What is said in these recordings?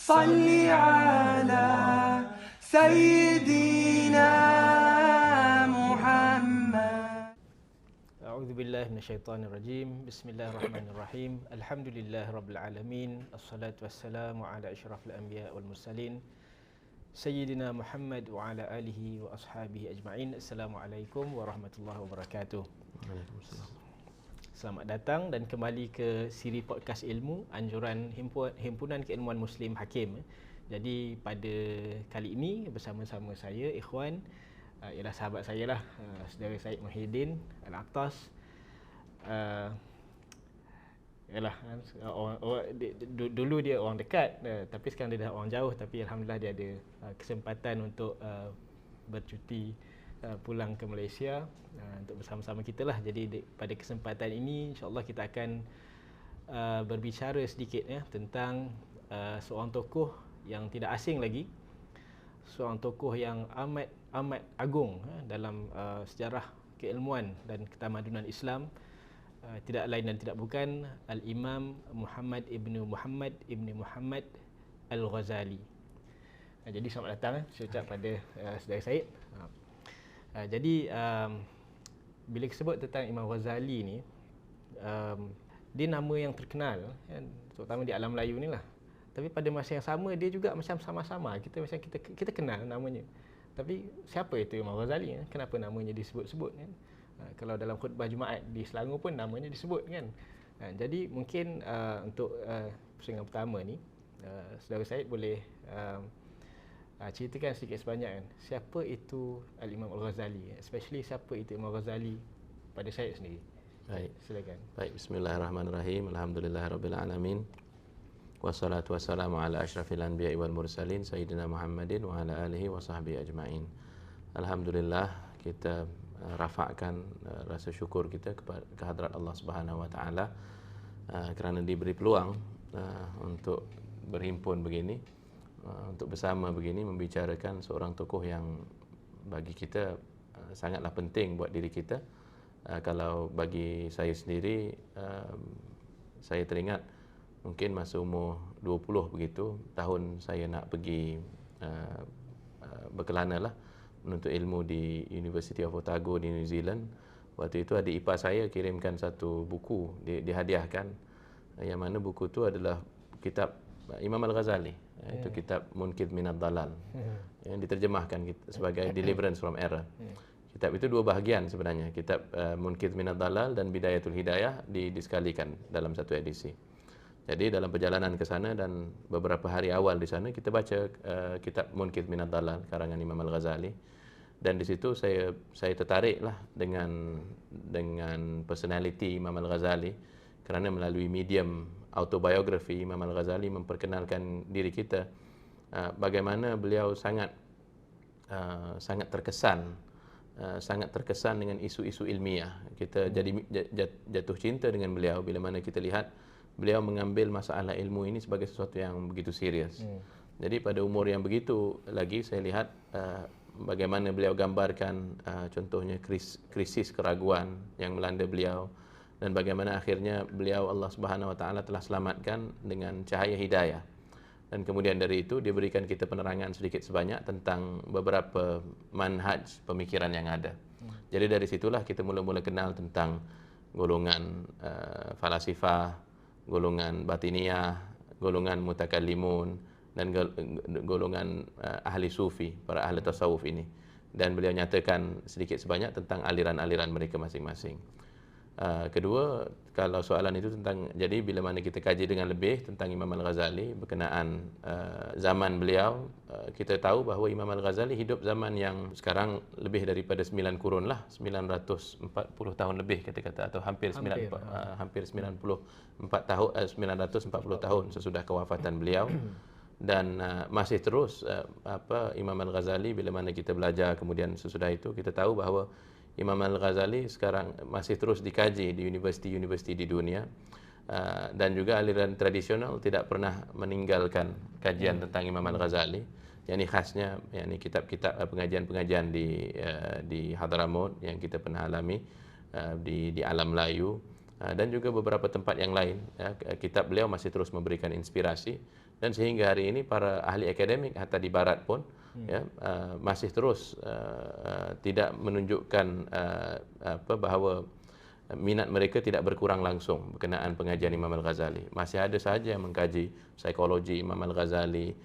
صل على سيدنا محمد. أعوذ بالله من الشيطان الرجيم. بسم الله الرحمن الرحيم. الحمد لله رب العالمين. الصلاة والسلام على أشرف الأنبياء والمرسلين سيدنا محمد وعلى آله وأصحابه أجمعين. Assalamualaikum warahmatullahi wabarakatuh. Waalaikumsalam. Selamat datang dan kembali ke siri podcast ilmu anjuran Himpunan Keilmuan Muslim Hakim. Jadi pada kali ini bersama-sama saya Ikhwan, ialah sahabat saya lah, saudara Syed Muhyiddin Al-Aqtas. Dulu dia orang dekat, tapi sekarang dia dah orang jauh, tapi alhamdulillah dia ada kesempatan untuk bercuti pulang ke Malaysia untuk bersama-sama kita lah. Jadi pada kesempatan ini insya-Allah kita akan berbicara sedikit tentang seorang tokoh yang tidak asing lagi, seorang tokoh yang amat agung dalam sejarah keilmuan dan ketamadunan Islam. Tidak lain dan tidak bukan Al-Imam Muhammad ibnu Muhammad Al-Ghazali. Jadi selamat datang saya ucap pada saudara Syed. Jadi bila sebut tentang Imam Ghazali ni, dia nama yang terkenal terutama di alam Melayu ni lah. Tapi pada masa yang sama dia juga macam sama-sama kita kenal namanya. Tapi siapa itu Imam Ghazali? Kenapa namanya disebut-sebut kan? Kalau dalam khutbah Jumaat di Selangor pun namanya disebut kan. Jadi mungkin untuk pusingan pertama ni, saudara Syed boleh ceritakan sedikit sebanyak kan, siapa itu Al-Imam Al-Ghazali, especially siapa itu Imam Ghazali pada Syed sendiri. Baik. Silakan. Baik, bismillahirrahmanirrahim. Alhamdulillahirabbil alamin. Wassalatu wassalamu ala asyrafil anbiya'i wal mursalin sayyidina Muhammadin wa ala alihi wa sahbihi ajma'in. Alhamdulillah kita rafa'kan rasa syukur kita kepada kehadrat Allah Subhanahu wa taala kerana diberi peluang untuk berhimpun begini, untuk bersama begini membicarakan seorang tokoh yang bagi kita sangatlah penting buat diri kita. Kalau bagi saya sendiri, saya teringat mungkin masa umur 20 begitu, tahun saya nak pergi berkelana lah menuntut ilmu di University of Otago di New Zealand. Waktu itu adik ipar saya kirimkan satu buku, dihadiahkan, yang mana buku itu adalah kitab Imam Al-Ghazali, itu kitab Munqidh Minad Dalal, yang diterjemahkan sebagai Deliverance from Error. Kitab itu dua bahagian sebenarnya, kitab Munqidh Minad Dalal dan Bidayatul Hidayah disekalikan dalam satu edisi. Jadi dalam perjalanan ke sana dan beberapa hari awal di sana kita baca kitab Munqidh Minad Dalal karangan Imam Al-Ghazali, dan di situ saya tertariklah dengan personality Imam Al-Ghazali, kerana melalui medium autobiografi Imam Al-Ghazali memperkenalkan diri kita bagaimana beliau sangat terkesan dengan isu-isu ilmiah. Kita jadi jatuh cinta dengan beliau bila mana kita lihat beliau mengambil masalah ilmu ini sebagai sesuatu yang begitu serius. Jadi pada umur yang begitu lagi saya lihat bagaimana beliau gambarkan contohnya krisis keraguan yang melanda beliau, dan bagaimana akhirnya beliau Allah Subhanahu wa taala telah selamatkan dengan cahaya hidayah. Dan kemudian dari itu dia berikan kita penerangan sedikit sebanyak tentang beberapa manhaj pemikiran yang ada. Jadi dari situlah kita mula-mula kenal tentang golongan falasifah, golongan batiniyah, golongan mutakallimun, dan golongan ahli sufi, para ahli tasawuf ini. Dan beliau nyatakan sedikit sebanyak tentang aliran-aliran mereka masing-masing. Kedua, kalau soalan itu tentang, jadi bila mana kita kaji dengan lebih tentang Imam Al-Ghazali berkenaan zaman beliau, kita tahu bahawa Imam Al-Ghazali hidup zaman yang sekarang lebih daripada 9 kurun lah, 940 tahun lebih kita kata, atau hampir 94 tahun, 940 tahun sesudah kewafatan beliau. Dan masih terus Imam Al-Ghazali, bila mana kita belajar kemudian sesudah itu kita tahu bahawa Imam Al-Ghazali sekarang masih terus dikaji di universiti-universiti di dunia, dan juga aliran tradisional tidak pernah meninggalkan kajian tentang Imam Al-Ghazali. Yang ini khasnya, yang ini kitab-kitab pengajian-pengajian di Hadramaut yang kita pernah alami di alam Melayu, dan juga beberapa tempat yang lain. Kitab beliau masih terus memberikan inspirasi, Dan sehingga hari ini para ahli akademik hatta di barat pun masih terus tidak menunjukkan bahawa minat mereka tidak berkurang langsung berkenaan pengajian Imam Al-Ghazali. Masih ada sahaja yang mengkaji psikologi Imam Al-Ghazali,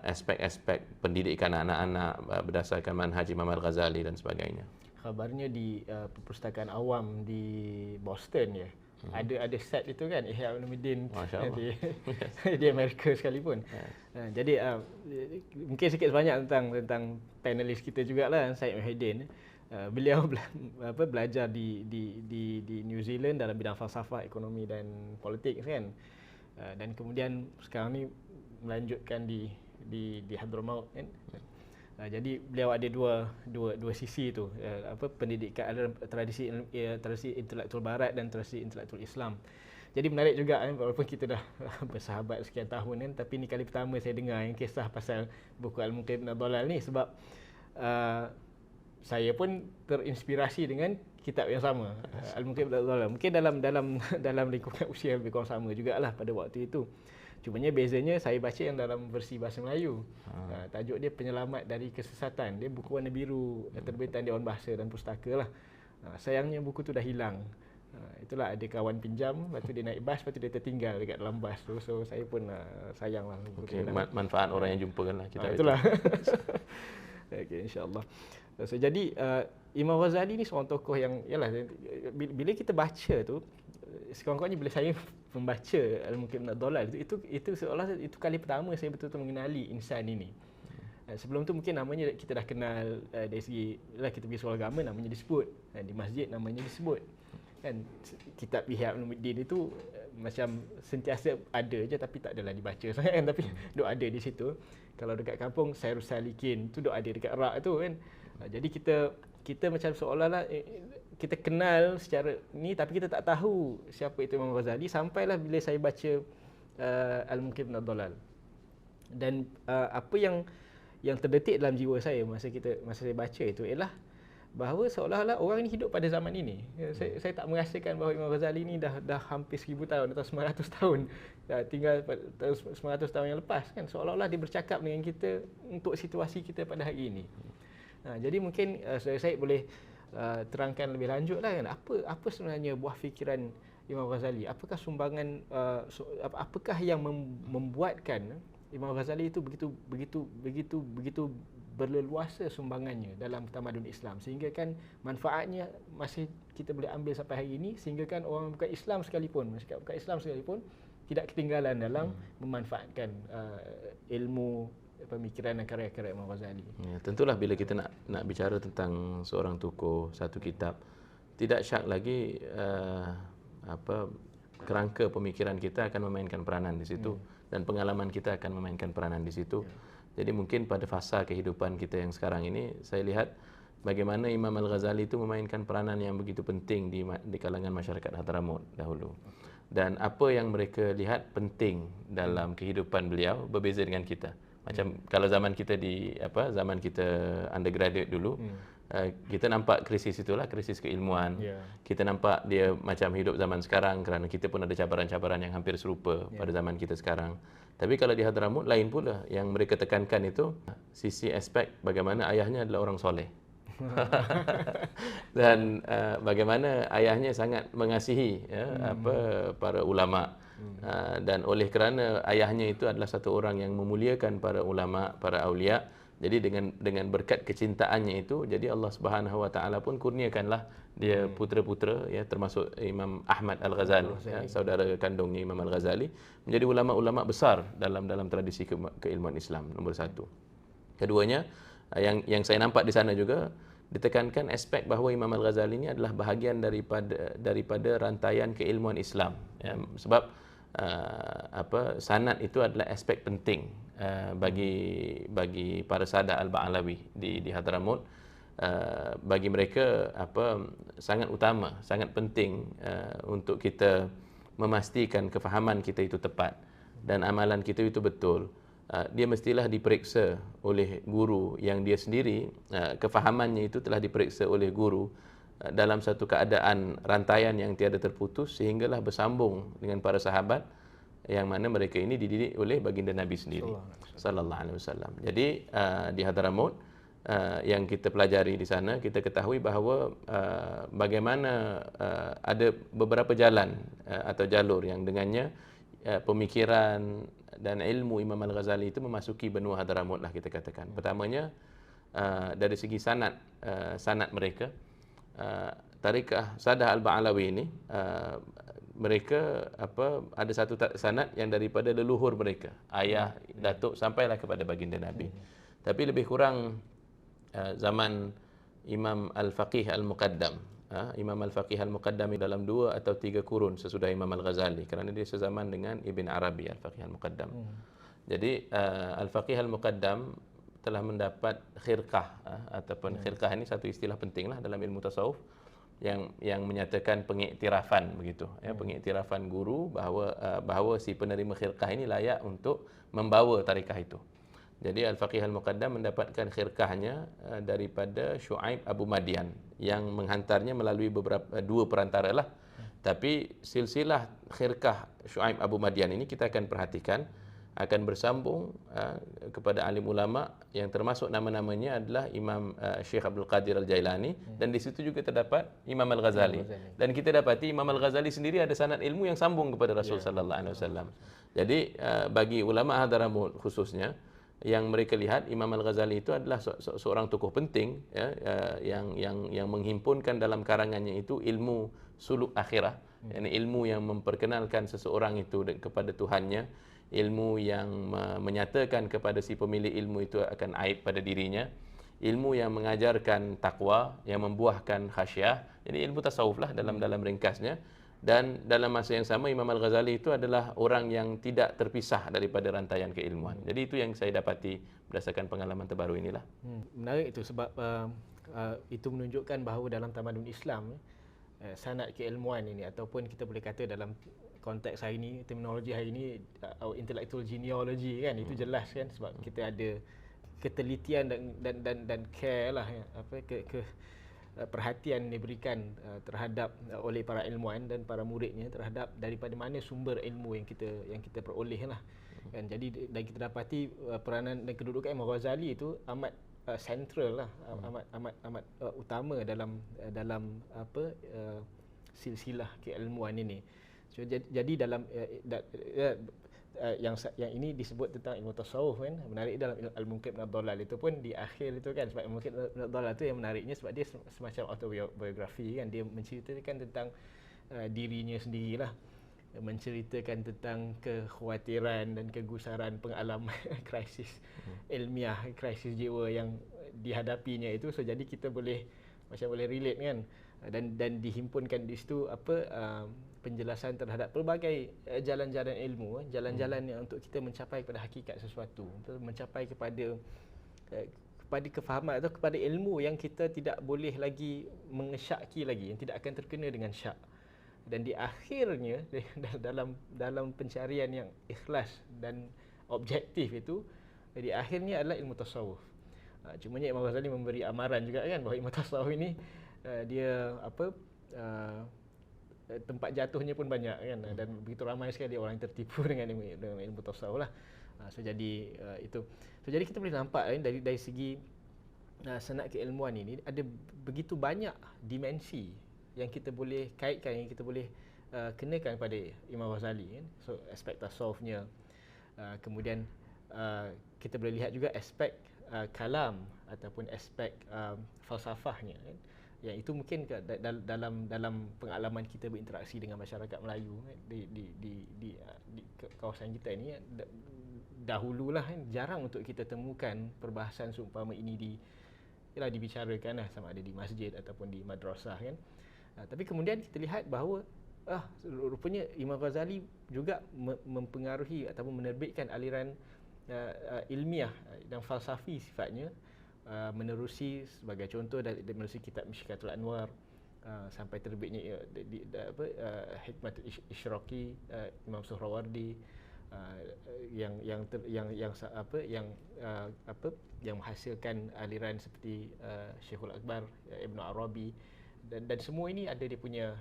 aspek-aspek pendidikan anak-anak berdasarkan manhaj Imam Al-Ghazali dan sebagainya. Kabarnya di perpustakaan awam di Boston ya. Ada set itu kan, Ihya Ulumuddin di Amerika sekalipun. Jadi mungkin sikit sebanyak tentang panelis kita jugalah, Syed Muhyiddin. Beliau belajar di New Zealand dalam bidang falsafah, ekonomi dan politik kan. Dan kemudian sekarang ni melanjutkan di Hadramaut kan. Jadi beliau ada dua sisi tu, pendidikan, ada tradisi intelektual barat dan tradisi intelektual Islam. Jadi menarik juga kan, walaupun kita dah bersahabat sekian tahun kan, tapi ni kali pertama saya dengar yang kisah pasal buku Al-Munqidh min Ad-Dhalal ni, sebab saya pun terinspirasi dengan kitab yang sama, Al-Munqidh min Ad-Dhalal. Mungkin dalam lingkungan usia lebih kurang sama jugalah pada waktu itu. Cumanya bezanya saya baca yang dalam versi bahasa Melayu. Tajuk dia Penyelamat dari Kesesatan. Dia buku warna biru, terbitan Dewan Bahasa dan Pustaka lah. Sayangnya buku tu dah hilang. Itulah ada kawan pinjam, lepas tu dia naik bas, lepas tu dia tertinggal dekat dalam bas tu. So saya pun sayang lah. Okay, manfaat orang yang jumpa kan lah kita. Itulah. Okay, insyaAllah. So, jadi Imam Ghazali ni seorang tokoh yang, yalah, bila kita baca tu, sekurang-kurangnya bila saya membaca Al-Munqidh min Ad-Dhalal itu seolah itu kali pertama saya betul-betul mengenali insan ini. Sebelum tu mungkin namanya kita dah kenal dari segi kita pergi sekolah agama namanya disebut, di masjid namanya disebut. Kan kitab Ihya Ulumuddin itu macam sentiasa ada je tapi tak adalah dibaca sangat kan, tapi duk ada di situ. Kalau dekat kampung Sairus Salikin tu duk ada dekat rak tu kan. Jadi kita macam seolah-olah kita kenal secara ni tapi kita tak tahu siapa itu Imam Ghazali sampailah bila saya baca Al-Munqidh min Ad-Dhalal. Dan apa yang terdetik dalam jiwa saya masa saya baca itu ialah bahawa seolah-olah orang ini hidup pada zaman ini. Saya tak merasakan bahawa Imam Ghazali ni dah hampir 1000 tahun atau 900 tahun tinggal 900 tahun yang lepas kan, seolah-olah dia bercakap dengan kita untuk situasi kita pada hari ini. Jadi mungkin saya boleh terangkan lebih lanjut lah kan, apa sebenarnya buah fikiran Imam Ghazali, apakah sumbangan apakah yang membuatkan Imam Ghazali itu begitu berleluasa sumbangannya dalam tamadun Islam, sehingga kan manfaatnya masih kita boleh ambil sampai hari ini, sehingga kan orang bukan Islam sekalipun, masyarakat bukan Islam sekalipun tidak ketinggalan dalam memanfaatkan ilmu, pemikiran dan karya-karya Imam Ghazali. Ya, tentulah bila kita nak bicara tentang seorang tokoh, satu kitab, tidak syak lagi kerangka pemikiran kita akan memainkan peranan di situ dan pengalaman kita akan memainkan peranan di situ. Jadi mungkin pada fasa kehidupan kita yang sekarang ini, saya lihat bagaimana Imam Al-Ghazali itu memainkan peranan yang begitu penting di kalangan masyarakat Hadramaut dahulu. Dan apa yang mereka lihat penting dalam kehidupan beliau berbeza dengan kita. Macam kalau zaman kita zaman kita undergraduate dulu, kita nampak krisis itulah, krisis keilmuan. Kita nampak dia macam hidup zaman sekarang kerana kita pun ada cabaran-cabaran yang hampir serupa pada zaman kita sekarang. Tapi kalau di Hadramaut lain pula, yang mereka tekankan itu sisi aspek bagaimana ayahnya adalah orang soleh. Dan bagaimana ayahnya sangat mengasihi para ulama. Dan oleh kerana ayahnya itu adalah satu orang yang memuliakan para ulama, para aulia, jadi dengan berkat kecintaannya itu, jadi Allah Subhanahu Wa Taala pun kurniakanlah dia putera-putera, termasuk Imam Ahmad Al-Ghazali, saudara kandungnya Imam Al-Ghazali, menjadi ulama-ulama besar dalam tradisi keilmuan Islam, nombor satu. Keduanya, yang saya nampak di sana juga ditekankan aspek bahawa Imam Al-Ghazali ini adalah bahagian daripada rantaian keilmuan Islam. Sebab sanad itu adalah aspek penting bagi para sada Al-Ba'alawi di Hadramaut. Bagi mereka sangat utama, sangat penting untuk kita memastikan kefahaman kita itu tepat dan amalan kita itu betul. Dia mestilah diperiksa oleh guru yang dia sendiri kefahamannya itu telah diperiksa oleh guru dalam satu keadaan rantaian yang tiada terputus, sehinggalah bersambung dengan para sahabat yang mana mereka ini dididik oleh baginda Nabi sendiri sallallahu alaihi wasallam. Jadi di Hadramaut yang kita pelajari di sana, kita ketahui bahawa bagaimana ada beberapa jalan atau jalur yang dengannya pemikiran dan ilmu Imam Al-Ghazali itu memasuki benua Hadramaut lah kita katakan. Pertamanya dari segi sanad mereka, tarikah Sadah Al-Ba'alawi ini mereka ada satu sanad yang daripada leluhur mereka, ayah, datuk sampailah kepada baginda Nabi. Tapi lebih kurang zaman Imam Al-Faqih Al-Muqaddam. Imam Al-Faqih Al-Muqaddam dalam 2 atau 3 kurun sesudah Imam Al-Ghazali, kerana dia sezaman dengan Ibn Arabi Al-Faqih Al-Muqaddam. Jadi Al-Faqih Al-Muqaddam telah mendapat khirqah ataupun khirqah ini satu istilah pentinglah dalam ilmu tasawuf yang menyatakan pengiktirafan begitu ya, pengiktirafan guru bahawa si penerima khirqah ini layak untuk membawa tarikah itu. Jadi Al-Faqih Al-Muqaddam mendapatkan khirqahnya daripada Syuaib Abu Madian yang menghantarnya melalui dua perantara lah. Tapi silsilah khirqah Syuaib Abu Madian ini kita akan perhatikan akan bersambung kepada alim ulama yang termasuk nama-namanya adalah Imam Syekh Abdul Qadir Al-Jailani, dan di situ juga terdapat Imam Al-Ghazali. Dan kita dapati Imam Al-Ghazali sendiri ada sanad ilmu yang sambung kepada Rasul sallallahu alaihi wasallam. Jadi bagi ulama Hadramaut khususnya, yang mereka lihat Imam Al-Ghazali itu adalah seorang tokoh penting ya, yang menghimpunkan dalam karangannya itu ilmu suluk akhirah, yakni ilmu yang memperkenalkan seseorang itu kepada Tuhannya, ilmu yang menyatakan kepada si pemilik ilmu itu akan aib pada dirinya, ilmu yang mengajarkan takwa, yang membuahkan khasyah. Jadi ilmu tasawuf lah dalam ringkasnya. Dan dalam masa yang sama Imam Al-Ghazali itu adalah orang yang tidak terpisah daripada rantaian keilmuan. Jadi itu yang saya dapati berdasarkan pengalaman terbaru inilah. Menarik itu sebab itu menunjukkan bahawa dalam tamadun Islam sanad keilmuan ini, ataupun kita boleh kata dalam konteks hari ini, terminologi hari ini, intellectual genealogy kan, itu jelas kan, sebab kita ada ketelitian dan care lah ya, perhatian diberikan terhadap oleh para ilmuwan dan para muridnya terhadap daripada mana sumber ilmu yang kita peroleh lah kan. Jadi dan kita dapati peranan dan kedudukan Imam Ghazali itu amat sentral lah, amat utama dalam silsilah keilmuan ini. So, jadi dalam yang ini disebut tentang ilmu tasawuf kan, menarik dalam Al-Munqidh min ad-Dhalal itu pun di akhir itu kan, sebab Al-Munqidh min ad-Dhalal itu yang menariknya sebab dia semacam autobiografi kan, dia menceritakan tentang dirinya sendirilah, menceritakan tentang kekhawatiran dan kegusaran pengalaman krisis ilmiah, krisis jiwa yang dihadapinya itu. So jadi kita boleh relate kan, dan dihimpunkan di situ penjelasan terhadap pelbagai jalan-jalan ilmu, jalan-jalan yang untuk kita mencapai kepada hakikat sesuatu, mencapai kepada kefahaman atau kepada ilmu yang kita tidak boleh lagi mengesyaki lagi, yang tidak akan terkena dengan syak. Dan di akhirnya dalam pencarian yang ikhlas dan objektif itu, di akhirnya adalah ilmu tasawuf. Cumanya Imam Ghazali memberi amaran juga kan, bahawa ilmu tasawuf ini dia tempat jatuhnya pun banyak kan, dan begitu ramai sekali orang yang tertipu dengan ilmu tasawuf lah. So jadi itu. So jadi kita boleh nampak kan, dari segi sanad keilmuan ini ada begitu banyak dimensi yang kita boleh kaitkan, yang kita boleh kenakan pada Imam Ghazali kan. So aspek tasawufnya, kemudian kita boleh lihat juga aspek kalam ataupun aspek falsafahnya kan. Yang itu mungkin dalam pengalaman kita berinteraksi dengan masyarakat Melayu di kawasan kita ini, dahululah kan, jarang untuk kita temukan perbahasan seumpama ini dibicarakan lah, sama ada di masjid ataupun di madrasah kan. Tapi kemudian kita lihat bahawa rupanya Imam Ghazali juga mempengaruhi ataupun menerbitkan aliran ilmiah dan falsafi sifatnya, menerusi sebagai contoh menerusi kitab Mishkatul Anwar sampai terbitnya Hikmatul Isyraqi Imam Suhrawardi, yang menghasilkan aliran seperti Syekhul Akbar Ibn Arabi, dan semua ini ada dia punya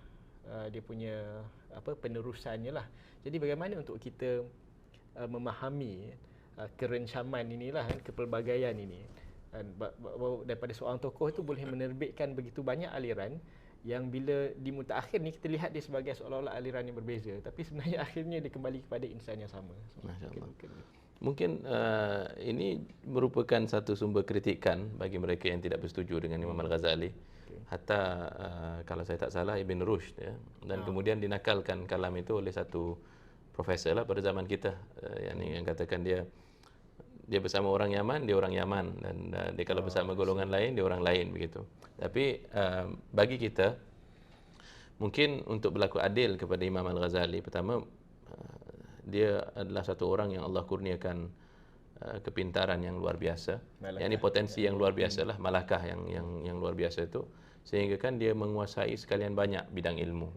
dia punya penerusannya lah. Jadi bagaimana untuk kita memahami kerencaman inilah, kepelbagaian ini. Daripada seorang tokoh itu boleh menerbitkan begitu banyak aliran yang bila di mutakhir ni kita lihat dia sebagai seolah-olah aliran yang berbeza, tapi sebenarnya akhirnya dia kembali kepada insan yang sama. Masya-Allah. Mungkin ini merupakan satu sumber kritikan bagi mereka yang tidak bersetuju dengan Imam Al-Ghazali. Hatta kalau saya tak salah Ibn Rushd ya. Dan kemudian dinakalkan kalam itu oleh satu profesor lah pada zaman kita, yang katakan dia bersama orang Yaman, dia orang Yaman, dan dia kalau bersama golongan lain, dia orang lain begitu. Tapi bagi kita mungkin untuk berlaku adil kepada Imam Al-Ghazali, pertama dia adalah satu orang yang Allah kurniakan kepintaran yang luar biasa. Yang ini potensi yang luar biasa lah, malakah yang luar biasa itu, sehingga kan dia menguasai sekalian banyak bidang ilmu.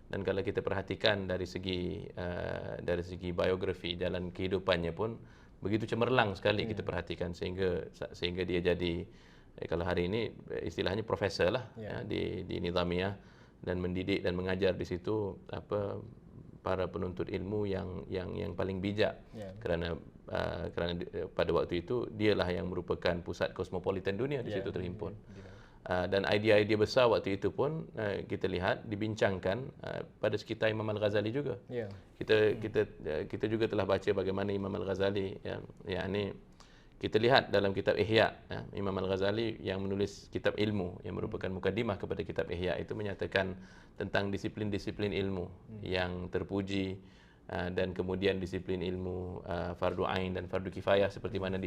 Dan kalau kita perhatikan dari segi biografi, jalan kehidupannya pun begitu cemerlang sekali kita perhatikan, sehingga dia jadi kalau hari ini istilahnya profesor lah di Nizamiyah, dan mendidik dan mengajar di situ para penuntut ilmu yang paling bijak, kerana pada waktu itu dialah yang merupakan pusat kosmopolitan dunia di situ terhimpun. Dan idea-idea besar waktu itu pun kita lihat dibincangkan pada sekitar Imam Al-Ghazali juga. Kita juga telah baca bagaimana Imam Al-Ghazali kita lihat dalam kitab Ihya, Imam Al-Ghazali yang menulis kitab ilmu yang merupakan mukadimah kepada kitab Ihya itu menyatakan tentang disiplin-disiplin ilmu yang terpuji, dan kemudian disiplin ilmu fardu ain dan fardu kifayah seperti mana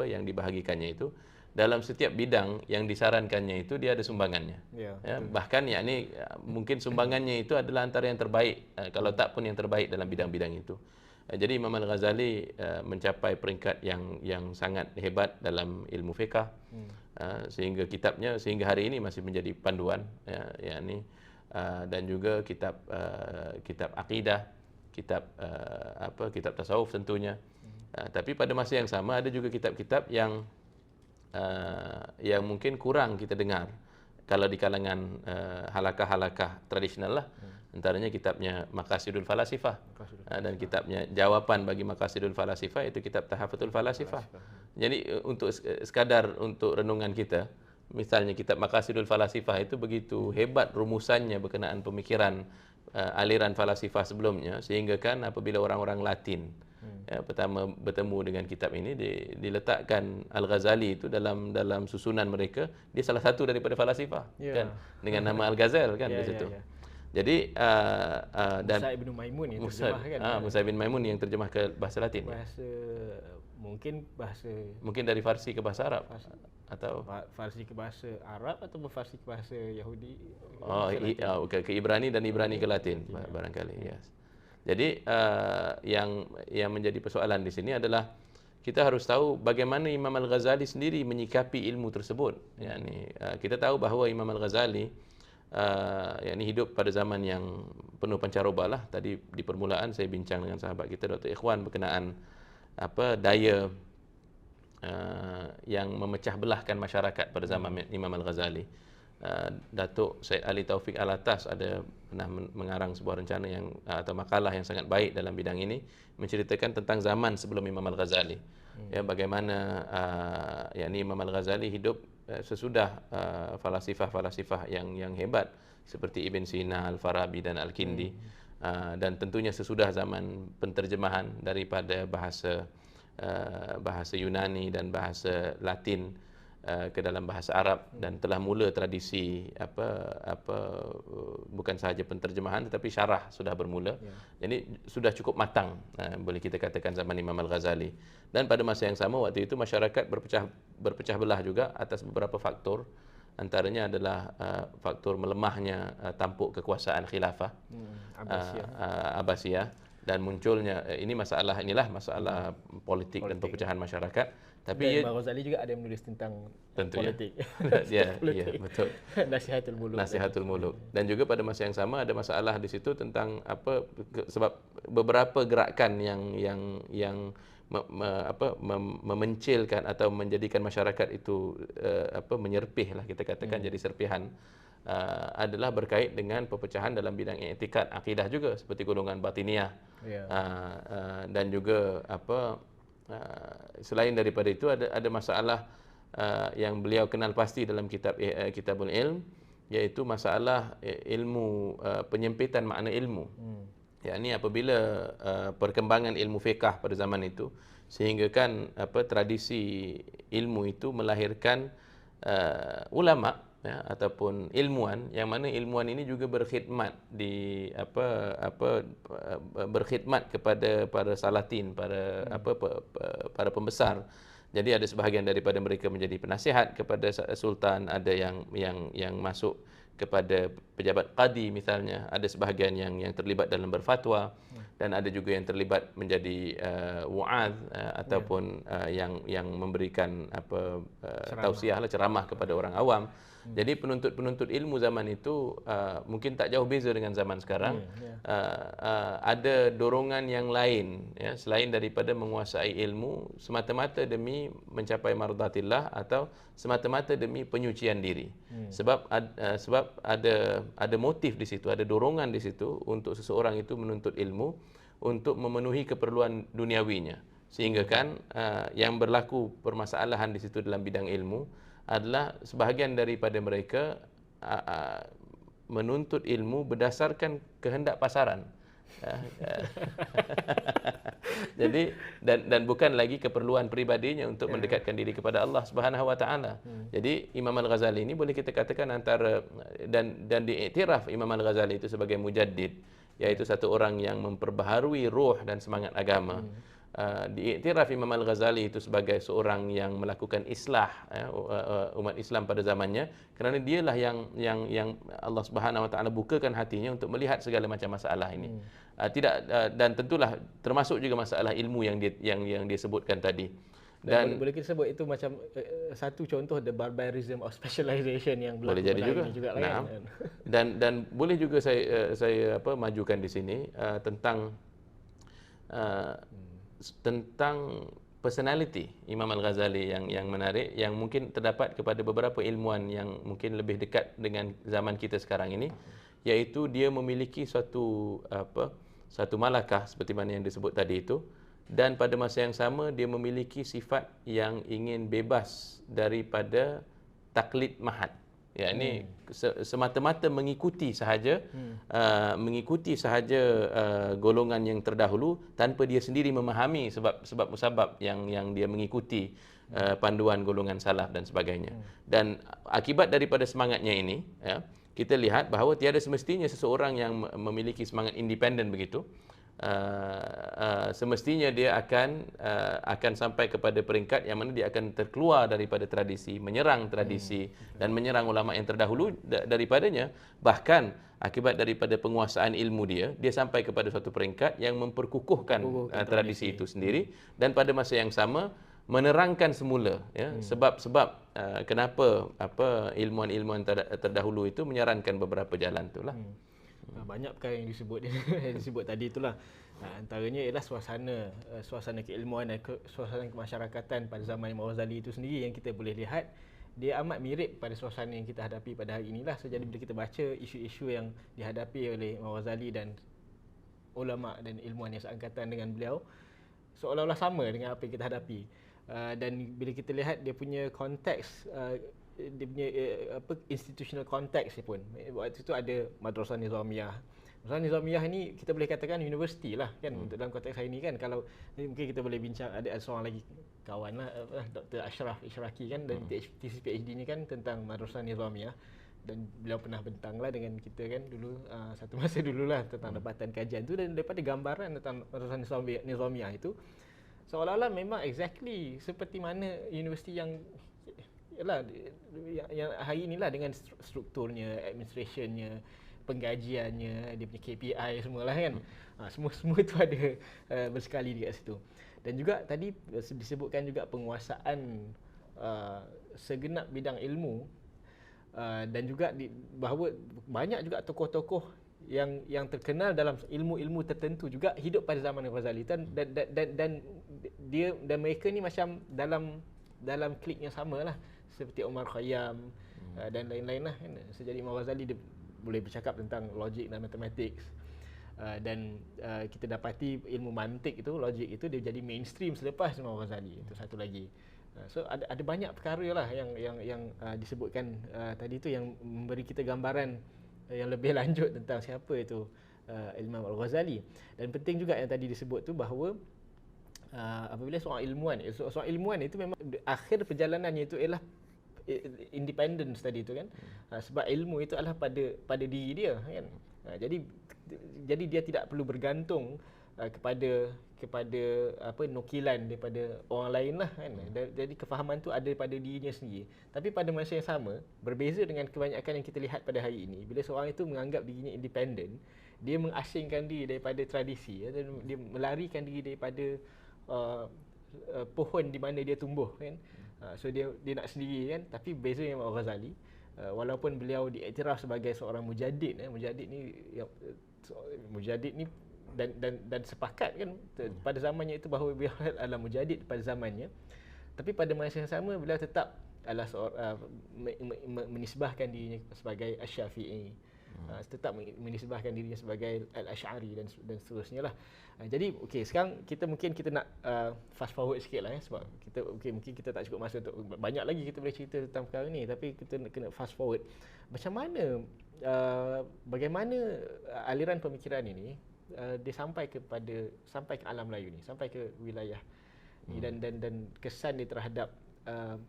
yang dibahagikannya itu. Dalam setiap bidang yang disarankannya itu dia ada sumbangannya. Bahkan mungkin sumbangannya itu adalah antara yang terbaik, kalau tak pun yang terbaik dalam bidang-bidang itu. Jadi Imam Al-Ghazali mencapai peringkat yang sangat hebat dalam ilmu fiqh, sehingga kitabnya sehingga hari ini masih menjadi panduan, dan juga kitab akidah, kitab tasawuf tentunya. Tapi pada masa yang sama ada juga kitab-kitab yang mungkin kurang kita dengar kalau di kalangan halakah-halakah tradisional lah. Antaranya kitabnya Maqasidul Falasifah, dan kitabnya jawapan bagi Maqasidul Falasifah itu kitab Tahafatul Falasifah. Jadi untuk sekadar untuk renungan kita, misalnya kitab Maqasidul Falasifah itu begitu hebat rumusannya berkenaan pemikiran aliran falasifah sebelumnya, sehingga kan apabila orang-orang Latin pertama bertemu dengan kitab ini, diletakkan Al-Ghazali itu dalam susunan mereka, dia salah satu daripada falasifah, kan, dengan nama Al-Ghazal kan di situ. Jadi dan Musa bin Maimun yang terjemahkan. Musa bin Maimun yang terjemah ke bahasa Latin. Mungkin dari Farsi ke bahasa Arab, atau Farsi ke bahasa Arab atau Farsi ke bahasa Yahudi. Ke Ibrani dan Ibrani ke Latin barangkali. Yes. Jadi yang menjadi persoalan di sini adalah kita harus tahu bagaimana Imam Al-Ghazali sendiri menyikapi ilmu tersebut. Kita tahu bahawa Imam Al-Ghazali hidup pada zaman yang penuh pancaroba lah. Tadi di permulaan saya bincang dengan sahabat kita Dr. Ikhwan berkenaan daya yang memecah belahkan masyarakat pada zaman Imam Al-Ghazali. Datuk Said Ali Taufik Alatas ada pernah mengarang sebuah rencana atau makalah yang sangat baik dalam bidang ini, menceritakan tentang zaman sebelum Imam Al-Ghazali. Bagaimana Imam Al-Ghazali hidup sesudah falasifah-falasifah yang hebat seperti Ibn Sina, Al-Farabi dan Al-Kindi, dan tentunya sesudah zaman penterjemahan daripada bahasa Yunani dan bahasa Latin ke dalam bahasa Arab, dan telah mula tradisi bukan sahaja penterjemahan tetapi syarah sudah bermula. Jadi sudah cukup matang, boleh kita katakan zaman Imam Al-Ghazali. Dan pada masa yang sama waktu itu masyarakat berpecah belah juga atas beberapa faktor. Antaranya adalah faktor melemahnya tampuk kekuasaan khilafah Abbasiyah, dan munculnya masalah politik dan perpecahan masyarakat. Tapi Imam Ghazali juga ada yang menulis tentang politik. Ya, betul. Nasihatul Muluk. Dan juga pada masa yang sama ada masalah di situ tentang sebab beberapa gerakan yang memencilkan atau menjadikan masyarakat itu menyerpih lah kita katakan, jadi serpihan adalah berkait dengan perpecahan dalam bidang i'tikad, akidah juga, seperti golongan batiniyah. Dan juga selain daripada itu ada masalah yang beliau kenal pasti dalam Kitabul Ilm, iaitu masalah ilmu, penyempitan makna ilmu. Yakni apabila perkembangan ilmu fiqh pada zaman itu, sehingga kan tradisi ilmu itu melahirkan ulama, ataupun ilmuwan, yang mana ilmuwan ini juga berkhidmat di berkhidmat kepada para salatin, para pembesar. Jadi ada sebahagian daripada mereka menjadi penasihat kepada sultan, ada yang masuk kepada pejabat qadi misalnya, ada sebahagian yang terlibat dalam berfatwa, dan ada juga yang terlibat menjadi wa'adh, ataupun yang memberikan tausiah, ceramah kepada orang awam. Jadi penuntut ilmu zaman itu mungkin tak jauh beza dengan zaman sekarang. Ada dorongan yang lain, selain daripada menguasai ilmu semata-mata demi mencapai mardatillah atau semata-mata demi penyucian diri. Sebab ada motif di situ, ada dorongan di situ untuk seseorang itu menuntut ilmu untuk memenuhi keperluan duniawinya. Sehingga kan yang berlaku permasalahan di situ dalam bidang ilmu adalah sebahagian daripada mereka menuntut ilmu berdasarkan kehendak pasaran. Jadi dan bukan lagi keperluan pribadinya untuk mendekatkan diri kepada Allah Subhanahu wa taala. Jadi Imam Al-Ghazali ini boleh kita katakan antara dan diiktiraf Imam Al-Ghazali itu sebagai mujaddid, iaitu satu orang yang memperbaharui ruh dan semangat agama. Diiktiraf Imam Al-Ghazali itu sebagai seorang yang melakukan islah umat Islam pada zamannya, kerana dialah yang Allah Subhanahu wa taala bukakan hatinya untuk melihat segala macam masalah ini. Dan tentulah termasuk juga masalah ilmu yang dia sebutkan tadi. Dan boleh kita sebut itu macam satu contoh the barbarism of specialization yang berlaku boleh jadi juga lah, kan? Dan boleh juga saya majukan di sini tentang personality Imam Al-Ghazali yang menarik, yang mungkin terdapat kepada beberapa ilmuwan yang mungkin lebih dekat dengan zaman kita sekarang ini, iaitu dia memiliki satu malakah seperti mana yang disebut tadi itu, dan pada masa yang sama dia memiliki sifat yang ingin bebas daripada taklid mahad. Ini semata-mata mengikuti sahaja golongan yang terdahulu tanpa dia sendiri memahami sebab musabab yang dia mengikuti panduan golongan salaf dan sebagainya. Dan akibat daripada semangatnya ini, kita lihat bahawa tiada semestinya seseorang yang memiliki semangat independen begitu, semestinya dia akan sampai kepada peringkat yang mana dia akan terkeluar daripada tradisi, menyerang tradisi dan menyerang ulama yang terdahulu daripadanya. Bahkan akibat daripada penguasaan ilmu dia sampai kepada suatu peringkat yang memperkukuhkan tradisi itu sendiri, dan pada masa yang sama menerangkan semula sebab-sebab kenapa ilmuwan-ilmuwan terdahulu itu menyarankan beberapa jalan itulah. Banyak perkara yang disebut tadi itulah. Antaranya ialah suasana keilmuan dan suasana kemasyarakatan pada zaman Imam Ghazali itu sendiri yang kita boleh lihat dia amat mirip pada suasana yang kita hadapi pada hari inilah. So, jadi bila kita baca isu-isu yang dihadapi oleh Imam Ghazali dan ulama dan ilmuwan yang seangkatan dengan beliau, seolah-olah sama dengan apa yang kita hadapi. Dan bila kita lihat dia punya konteks, dia punya institutional konteks dia pun. Waktu itu ada Madrasah Nizamiyah. Madrasah Nizamiyah ni kita boleh katakan universiti lah kan, untuk dalam konteks hari ni kan. Kalau mungkin kita boleh bincang, ada seorang lagi kawan lah, Dr. Ashraf Ishraqi kan, dan thesis PhD ni kan tentang Madrasah Nizamiyah, dan beliau pernah bentang lah dengan kita kan dulu, satu masa dululah, tentang dapatan kajian tu. Dan daripada gambaran tentang Madrasah Nizamiyah itu, seolah-olah memang exactly seperti mana universiti yang hari inilah, dengan strukturnya, administrationnya, penggajiannya, dia punya KPI semualah kan. Semua itu ada bersekali di kat situ. Dan juga tadi disebutkan juga penguasaan segenap bidang ilmu, dan juga bahawa banyak juga tokoh-tokoh yang terkenal dalam ilmu-ilmu tertentu juga hidup pada zaman Ghazali, dan mereka ni macam dalam klik yang sama lah, seperti Omar Khayyam, dan lain-lain lah kan. Sejadi Imam Ghazali dia boleh bercakap tentang logik dan matematik. Dan kita dapati ilmu mantik itu, logik itu dia jadi mainstream selepas Imam Ghazali. Itu satu lagi. So ada banyak perkara lah yang disebutkan tadi tu yang memberi kita gambaran yang lebih lanjut tentang siapa itu Imam Al-Ghazali. Dan penting juga yang tadi disebut tu bahawa apabila seorang ilmuwan itu memang akhir perjalanannya itu ialah independence tadi tu kan. Sebab ilmu itu adalah pada diri dia kan. Jadi dia tidak perlu bergantung kepada nukilan daripada orang lain lah kan. Jadi kefahaman tu ada pada dirinya sendiri. Tapi pada masa yang sama, berbeza dengan kebanyakan yang kita lihat pada hari ini, bila seorang itu menganggap dirinya independen, dia mengasingkan diri daripada tradisi, dan dia melarikan diri daripada pohon di mana dia tumbuh kan. So dia nak sendiri kan. Tapi beza dengan Al-Ghazali, walaupun beliau diiktiraf sebagai seorang mujaddid, mujaddid ni dan sepakat kan pada zamannya itu bahawa beliau adalah mujaddid pada zamannya, tapi pada masa yang sama beliau tetap adalah menisbahkan dirinya sebagai Asy-Syafi'i, tetap menisbahkan dirinya sebagai Al-Asy'ari dan seterusnya lah. Jadi okey, sekarang kita nak fast forward sikit lah sebab mungkin kita tak cukup masa untuk banyak lagi kita boleh cerita tentang perkara ni, tapi kita kena fast forward. Bagaimana aliran pemikiran ini dia sampai ke alam Melayu ni, sampai ke wilayah ni, dan kesan dia terhadap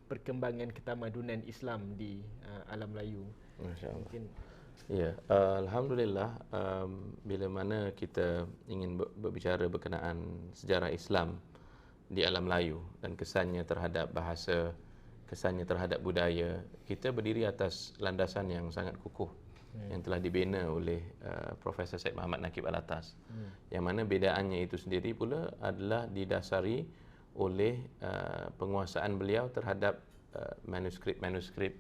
perkembangan ketamadunan Islam di alam Melayu. Masya-Allah. Mungkin ya, alhamdulillah, bila mana kita ingin berbicara berkenaan sejarah Islam di alam Melayu dan kesannya terhadap bahasa, kesannya terhadap budaya, kita berdiri atas landasan yang sangat kukuh yang telah dibina oleh Profesor Syed Muhammad Nakib Alatas. Yang mana bedaannya itu sendiri pula adalah didasari oleh penguasaan beliau terhadap manuskrip-manuskrip,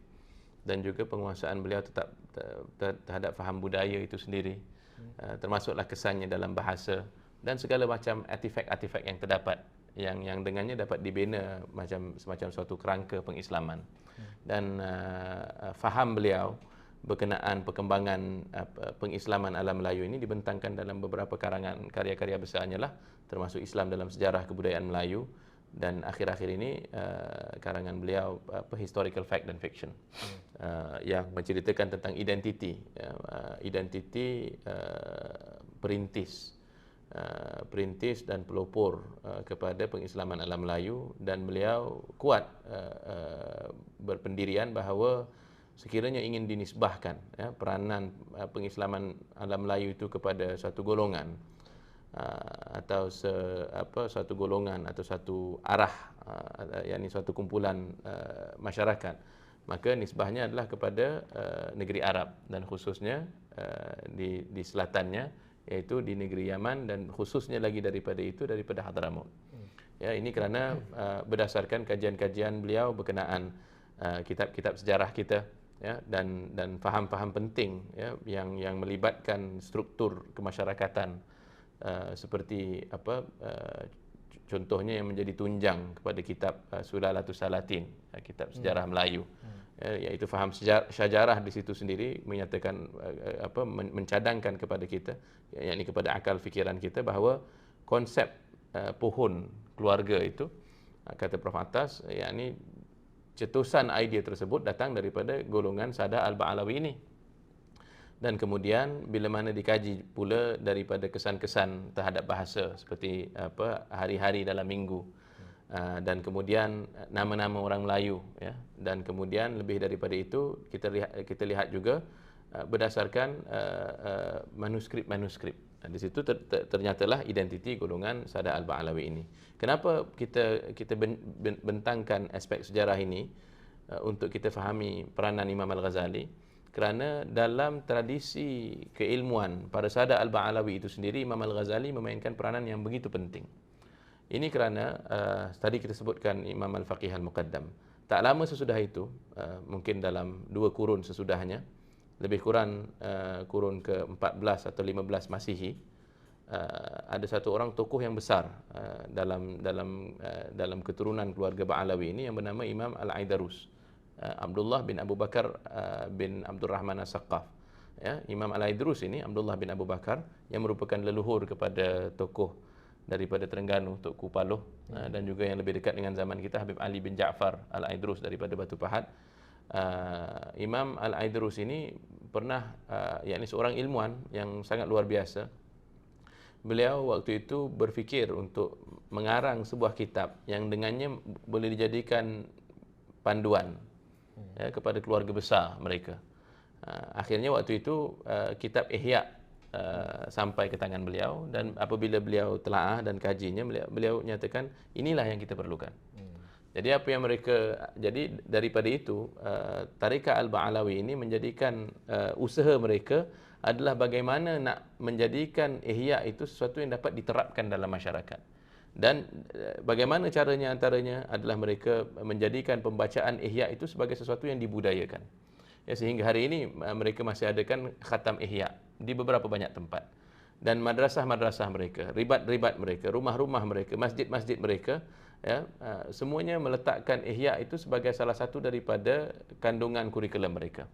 dan juga penguasaan beliau tetap terhadap faham budaya itu sendiri, termasuklah kesannya dalam bahasa dan segala macam artifak-artifak yang terdapat yang dengannya dapat dibina semacam suatu kerangka pengislaman. Dan faham beliau berkenaan perkembangan pengislaman alam Melayu ini dibentangkan dalam beberapa karangan karya-karya besarnya lah, termasuk Islam dalam Sejarah Kebudayaan Melayu, dan akhir-akhir ini karangan beliau Historical Fact dan Fiction, yang menceritakan tentang identiti perintis dan pelopor kepada pengislaman alam Melayu. Dan beliau kuat berpendirian bahawa sekiranya ingin dinisbahkan peranan pengislaman alam Melayu itu kepada satu golongan atau suatu golongan atau satu arah, yakni suatu kumpulan masyarakat, maka nisbahnya adalah kepada negeri Arab, dan khususnya di selatannya, iaitu di negeri Yaman, dan khususnya lagi daripada Hadramaut. Ya, ini kerana berdasarkan kajian-kajian beliau berkenaan kitab-kitab sejarah kita, ya, dan faham-faham penting, ya, yang melibatkan struktur kemasyarakatan, seperti contohnya yang menjadi tunjang kepada kitab Sulalatus Salatin, kitab sejarah Melayu, iaitu faham syajarah di situ sendiri menyatakan mencadangkan kepada kita, yakni kepada akal fikiran kita, bahawa konsep pohon keluarga itu, kata Prof Atas, yakni cetusan idea tersebut datang daripada golongan Sada Al-Ba'alawi ini. Dan kemudian bila mana dikaji pula daripada kesan-kesan terhadap bahasa, seperti hari-hari dalam minggu, dan kemudian nama-nama orang Melayu, ya, dan kemudian lebih daripada itu kita lihat juga berdasarkan manuskrip-manuskrip. Di situ ternyatalah identiti golongan Sada Al-Ba'alawi ini. Kenapa kita bentangkan aspek sejarah ini untuk kita fahami peranan Imam Al-Ghazali? Kerana dalam tradisi keilmuan pada Sada Al-Ba'alawi itu sendiri, Imam Al-Ghazali memainkan peranan yang begitu penting. Ini kerana tadi kita sebutkan Imam Al-Faqih Al-Muqaddam. Tak lama sesudah itu, mungkin dalam 2 kurun sesudahnya, lebih kurang kurun ke-14 atau 15 Masihi, ada satu orang tokoh yang besar dalam keturunan keluarga Ba'alawi ini yang bernama Imam Al-Aidarus. Abdullah bin Abu Bakar bin Abdul Rahman As-Saqqaf. Ya, Imam Al-Aidrus ini Abdullah bin Abu Bakar yang merupakan leluhur kepada tokoh daripada Terengganu, Tok Paloh, dan juga yang lebih dekat dengan zaman kita Habib Ali bin Ja'far Al-Aidrus daripada Batu Pahat. Imam Al-Aidrus ini pernah yakni seorang ilmuwan yang sangat luar biasa. Beliau waktu itu berfikir untuk mengarang sebuah kitab yang dengannya boleh dijadikan panduan kepada keluarga besar mereka. Akhirnya waktu itu kitab Ihya sampai ke tangan beliau, dan apabila beliau telaah dan kajinya, beliau nyatakan inilah yang kita perlukan. Jadi apa yang jadi daripada itu Tariqah Al-Ba'alawi ini menjadikan usaha mereka adalah bagaimana nak menjadikan Ihya itu sesuatu yang dapat diterapkan dalam masyarakat. Dan bagaimana caranya, antaranya adalah mereka menjadikan pembacaan Ihya itu sebagai sesuatu yang dibudayakan. Ya, sehingga hari ini mereka masih adakan khatam Ihya di beberapa banyak tempat. Dan madrasah-madrasah mereka, ribat-ribat mereka, rumah-rumah mereka, masjid-masjid mereka, ya, semuanya meletakkan Ihya itu sebagai salah satu daripada kandungan kurikulum mereka.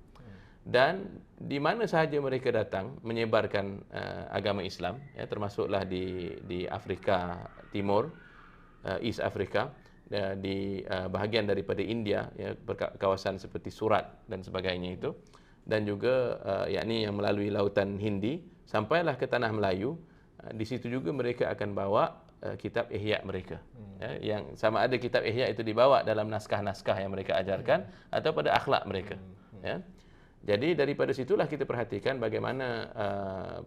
Dan di mana sahaja mereka datang menyebarkan agama Islam, ya, termasuklah di Afrika Timur, East Africa, di bahagian daripada India, ya, kawasan seperti Surat dan sebagainya itu, dan juga yakni yang melalui lautan Hindi sampailah ke tanah Melayu. Di situ juga mereka akan bawa kitab Ihya mereka, ya, yang sama ada kitab Ihya itu dibawa dalam naskah-naskah yang mereka ajarkan atau pada akhlak mereka, ya. Jadi daripada situlah kita perhatikan bagaimana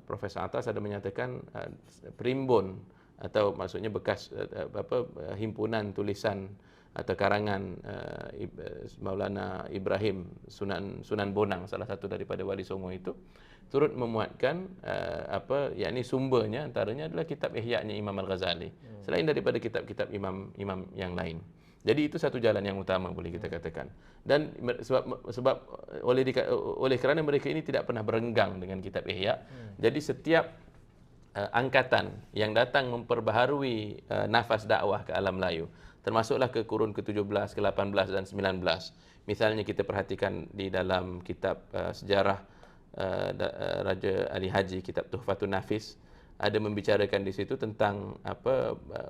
Profesor Atas ada menyatakan primbon atau maksudnya bekas himpunan tulisan atau karangan Maulana Ibrahim Sunan Bonang, salah satu daripada Wali Songo itu, turut memuatkan yakni sumbernya antaranya adalah kitab Ihya-nya Imam Al-Ghazali, selain daripada kitab-kitab imam yang lain. Jadi itu satu jalan yang utama boleh kita katakan. Dan sebab oleh kerana mereka ini tidak pernah berenggang dengan kitab Ihya, jadi setiap angkatan yang datang memperbaharui nafas dakwah ke alam Melayu, termasuklah ke kurun ke-17, ke-18 dan 19. Misalnya kita perhatikan di dalam kitab sejarah Raja Ali Haji, kitab Tuhfatun Nafis, ada membicarakan di situ tentang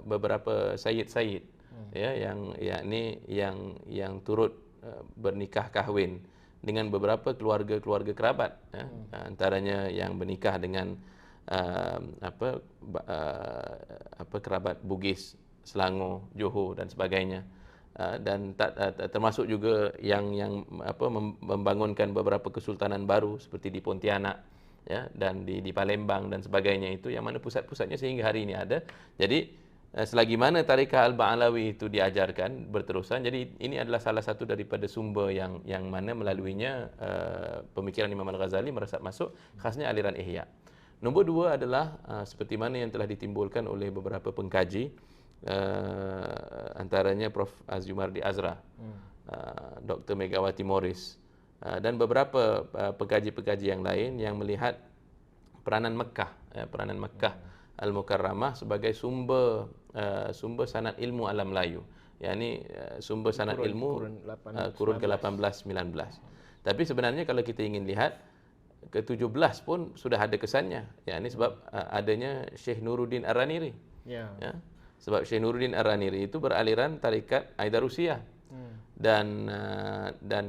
beberapa sayyid-sayyid, ya, yang turut bernikah kahwin dengan beberapa keluarga-keluarga kerabat, ya. Antaranya yang bernikah dengan kerabat Bugis, Selangor, Johor dan sebagainya, dan termasuk juga yang membangunkan beberapa kesultanan baru seperti di Pontianak, ya, dan di Palembang dan sebagainya itu, yang mana pusat-pusatnya sehingga hari ini ada. Jadi selagi mana Tariqah Al-Ba'alawi itu diajarkan berterusan, jadi ini adalah salah satu daripada sumber yang mana melaluinya pemikiran Imam Al-Ghazali meresap masuk, khasnya aliran Ihya. Nombor dua adalah seperti mana yang telah ditimbulkan oleh beberapa pengkaji, antaranya Prof. Azyumardi Azra, Dr. Megawati Morris, dan beberapa pengkaji-pengkaji yang lain yang melihat peranan Mekah Al-Mukarramah sebagai sumber sanad ilmu alam Melayu, yakni sumber sanad ilmu kurun ke-18, 19. Tapi sebenarnya kalau kita ingin lihat ke-17 pun sudah ada kesannya, yakni sebab adanya Syekh Nuruddin Ar-Raniri. Ya. Sebab Syekh Nuruddin Ar-Raniri itu beraliran tarikat Aidarusiyah. Dan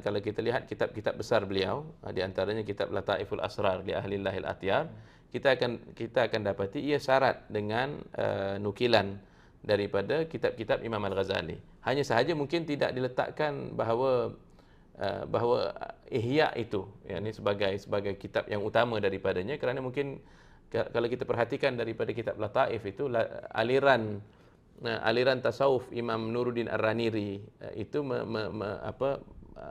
kalau kita lihat kitab-kitab besar beliau, di antaranya kitab Lataiful Asrar li Ahlillahil Atyar, kita akan dapati ia syarat dengan nukilan daripada kitab-kitab Imam Al-Ghazali. Hanya sahaja mungkin tidak diletakkan bahawa Ihya itu, yakni sebagai kitab yang utama daripadanya, kerana mungkin kalau kita perhatikan daripada kitab Lataif itu, aliran tasawuf Imam Nuruddin Ar-Raniri itu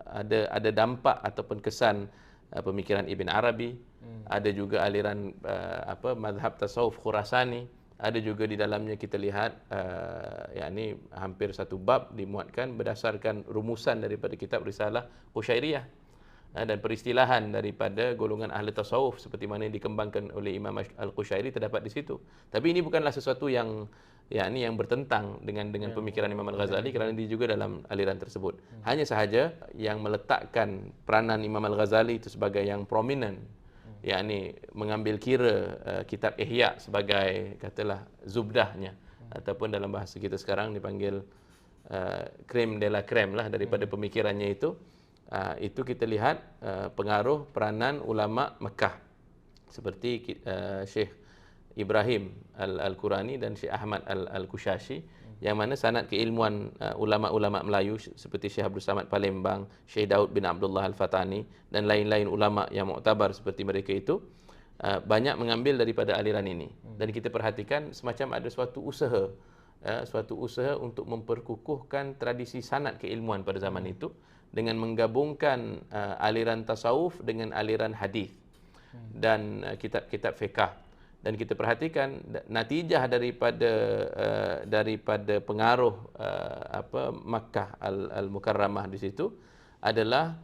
ada dampak ataupun kesan pemikiran Ibn Arabi, ada juga aliran mazhab tasawuf Khurasani, ada juga di dalamnya kita lihat yakni hampir satu bab dimuatkan berdasarkan rumusan daripada kitab Risalah Qusyairiyah. dan peristilahan daripada golongan ahli tasawuf seperti mana yang dikembangkan oleh Imam Al-Qushairi terdapat di situ. Tapi ini bukanlah sesuatu yang yang bertentang dengan pemikiran Imam Al-Ghazali, kerana dia juga dalam aliran tersebut. Hanya sahaja yang meletakkan peranan Imam Al-Ghazali itu sebagai yang prominent, yakni mengambil kira kitab Ihya sebagai katalah zubdahnya, ataupun dalam bahasa kita sekarang dipanggil creme de la creme lah daripada pemikirannya itu. Itu kita lihat pengaruh peranan ulama Mekah seperti Syekh Ibrahim Al-Qurani dan Syekh Ahmad Al-Kushashi, yang mana sanad keilmuan ulama-ulama Melayu seperti Syekh Abdul Samad Palembang, Syekh Daud bin Abdullah Al-Fatani dan lain-lain ulama yang muktabar seperti mereka itu banyak mengambil daripada aliran ini. Dan kita perhatikan semacam ada suatu usaha untuk memperkukuhkan tradisi sanad keilmuan pada zaman itu dengan menggabungkan aliran tasawuf dengan aliran hadis dan kitab-kitab fiqh. Dan kita perhatikan natijah daripada pengaruh Makkah Al-Mukarramah di situ adalah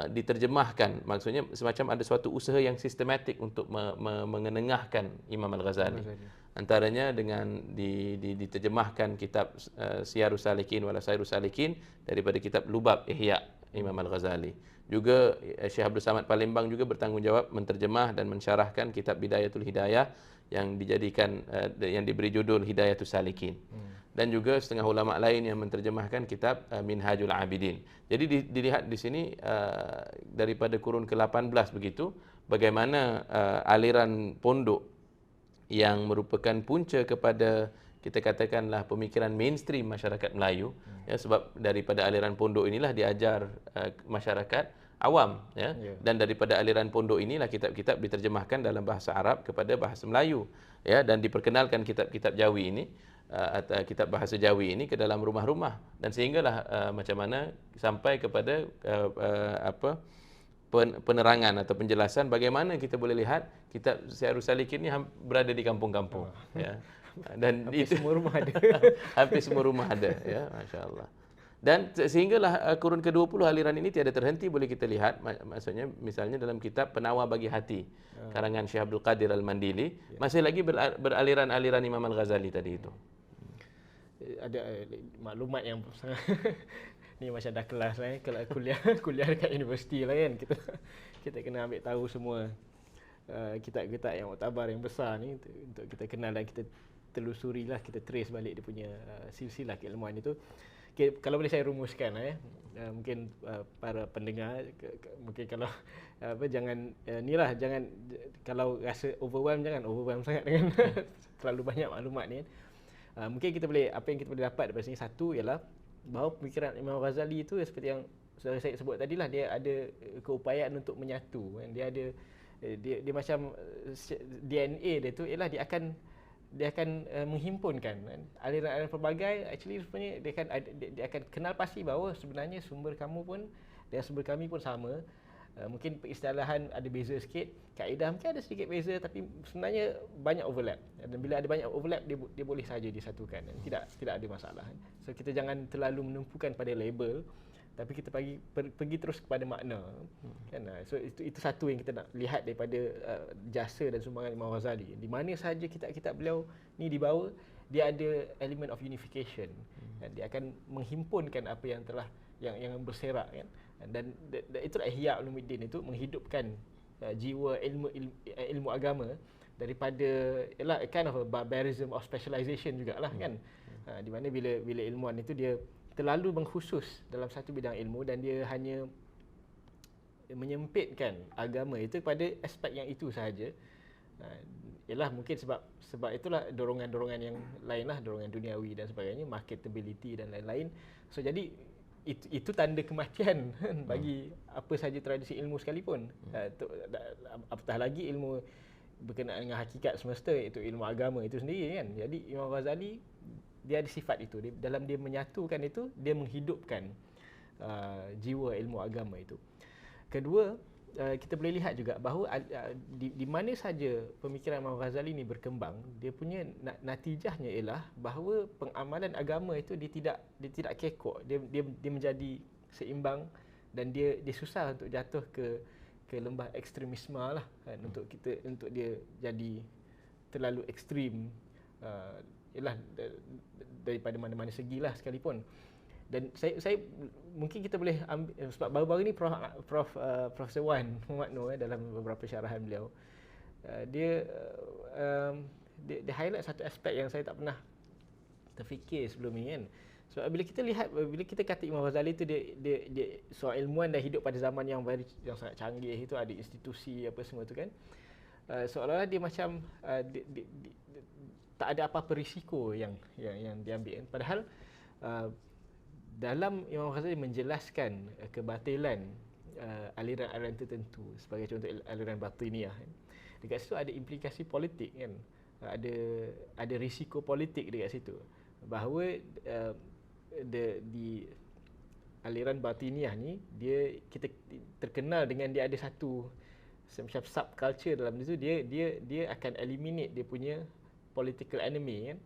diterjemahkan, maksudnya semacam ada suatu usaha yang sistematik untuk mengenengahkan Imam Al-Ghazali. Antaranya dengan diterjemahkan kitab Siyarus Salikin wala Sairus Salikin daripada kitab Lubab Ihya Imam Al-Ghazali. Juga Syekh Abdul Samad Palembang juga bertanggungjawab menterjemah dan mensyarahkan kitab Bidayatul Hidayah yang dijadikan yang diberi judul Hidayatus Salikin. Dan juga setengah ulama lain yang menterjemahkan kitab Minhajul Abidin. Jadi dilihat di sini daripada kurun ke-18 begitu, bagaimana aliran pondok yang merupakan punca kepada kita katakanlah pemikiran mainstream masyarakat Melayu, sebab daripada aliran pondok inilah diajar masyarakat awam, dan daripada aliran pondok inilah kitab-kitab diterjemahkan dalam bahasa Arab kepada bahasa Melayu, dan diperkenalkan kitab-kitab Jawi ini atau kitab bahasa Jawi ini ke dalam rumah-rumah, dan sehinggalah macam mana sampai kepada penerangan atau penjelasan bagaimana kita boleh lihat kitab Siyarus Salikin ini berada di kampung-kampung, dan hampir itu semua rumah ada. hampir semua rumah ada, masya-Allah. Dan sehinggalah kurun ke-20 aliran ini tiada terhenti, boleh kita lihat, maksudnya misalnya dalam kitab Penawar Bagi Hati karangan Syekh Abdul Qadir Al-Mandili, masih lagi beraliran-aliran Imam Al-Ghazali tadi itu. Ada maklumat yang sangat ni macam dah kelas lah, kalau kuliah dekat universiti lah kan, kita kena ambil tahu semua kitab-kitab yang muktabar yang besar ni untuk kita kenal dan kita telusurilah, kita trace balik dia punya silsilah keilmuan itu. Okay, kalau boleh saya rumuskan mungkin para pendengar mungkin kalau jangan jangan kalau rasa overwhelm, jangan overwhelm sangat dengan terlalu banyak maklumat ni. Mungkin apa yang kita boleh dapat daripada sini, satu ialah bahawa pemikiran Imam Ghazali itu seperti yang saya sebut tadilah, dia ada keupayaan untuk menyatu, dia ada dia macam DNA dia tu ialah dia akan menghimpunkan aliran-aliran pelbagai. Actually sebenarnya dia akan kenal pasti bahawa sebenarnya sumber kamu pun dan sumber kami pun sama. Mungkin peristilahan ada beza sikit, kaedah mungkin ada sedikit beza, tapi sebenarnya banyak overlap. Dan bila ada banyak overlap, dia boleh saja disatukan, tidak ada masalah. So kita jangan terlalu menumpukan pada label, tapi kita pergi terus kepada makna. Kan? So itu satu yang kita nak lihat daripada jasa dan sumbangan Imam Ghazali. Di mana sahaja kitab-kitab beliau ni dibawa, dia ada element of unification. Dia akan menghimpunkan apa yang telah yang berserak, kan. Dan itulah Ihya Ulumuddin itu menghidupkan jiwa ilmu agama daripada kind of a barbarism of specialization jugalah, kan. Di mana bila ilmuwan itu dia terlalu mengkhusus dalam satu bidang ilmu dan dia hanya menyempitkan agama itu pada aspek yang itu sahaja. Ialah mungkin sebab itulah dorongan-dorongan yang lainlah, dorongan duniawi dan sebagainya, marketability dan lain-lain. So jadi itu tanda kematian bagi apa sahaja tradisi ilmu sekalipun. Apatah lagi ilmu berkenaan dengan hakikat semesta, iaitu ilmu agama itu sendiri, kan. Jadi Imam Ghazali dia ada sifat itu, dalam dia menyatukan itu, dia menghidupkan jiwa ilmu agama itu. Kedua, kita boleh lihat juga bahawa di mana saja pemikiran Imam Ghazali ini berkembang, dia punya natijahnya ialah bahawa pengamalan agama itu dia tidak kekok, dia menjadi seimbang dan dia susah untuk jatuh ke lembah ekstremisme lah kan, untuk dia jadi terlalu ekstrim, ialah daripada mana-mana segilah sekalipun. Dan saya mungkin kita boleh ambil, sebab baru-baru ni Profesor Wan Muhammad Noor dalam beberapa syarahan beliau, dia highlight satu aspek yang saya tak pernah terfikir sebelum ni kan. Sebab bila kita kata Imam Ghazali tu dia seorang ilmuwan dan hidup pada zaman yang sangat canggih, itu ada institusi apa semua tu kan. Seolah-olah dia macam tak ada apa-apa risiko yang diambil kan. Padahal dalam Imam Ghazali menjelaskan kebatilan aliran-aliran tertentu, sebagai contoh aliran Batiniyah kan. Dekat situ ada implikasi politik kan. Ada risiko politik dekat situ. Bahawa di aliran Batiniyah ni, kita terkenal dengan dia ada satu macam subculture dalam itu, dia akan eliminate dia punya political enemy kan.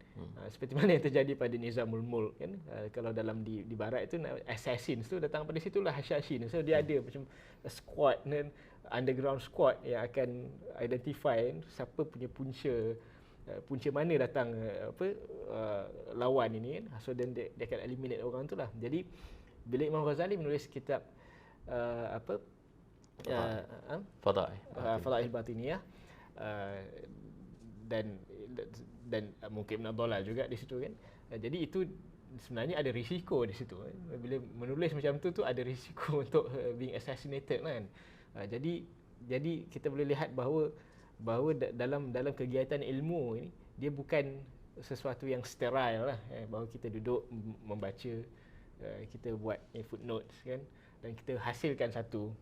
Seperti mana yang terjadi pada Nizamul Mulk kan. Kalau dalam di barat itu assassins tu datang pada situlah Hashashin. So dia ada macam squad kan, underground squad yang akan identify kan, siapa punya punca mana datang lawan ini kan. So then dia akan eliminate orang tu lah. Jadi bila Imam Ghazali menulis kitab Fadail Batiniyah, dan mungkin Ibn Dhalal juga di situ kan. Jadi itu sebenarnya ada risiko di situ kan. Bila menulis macam tu ada risiko untuk being assassinated kan. Jadi kita boleh lihat bahawa dalam kegiatan ilmu ini, dia bukan sesuatu yang sterile lah. Bahawa kita duduk membaca, kita buat footnotes kan, dan kita hasilkan satu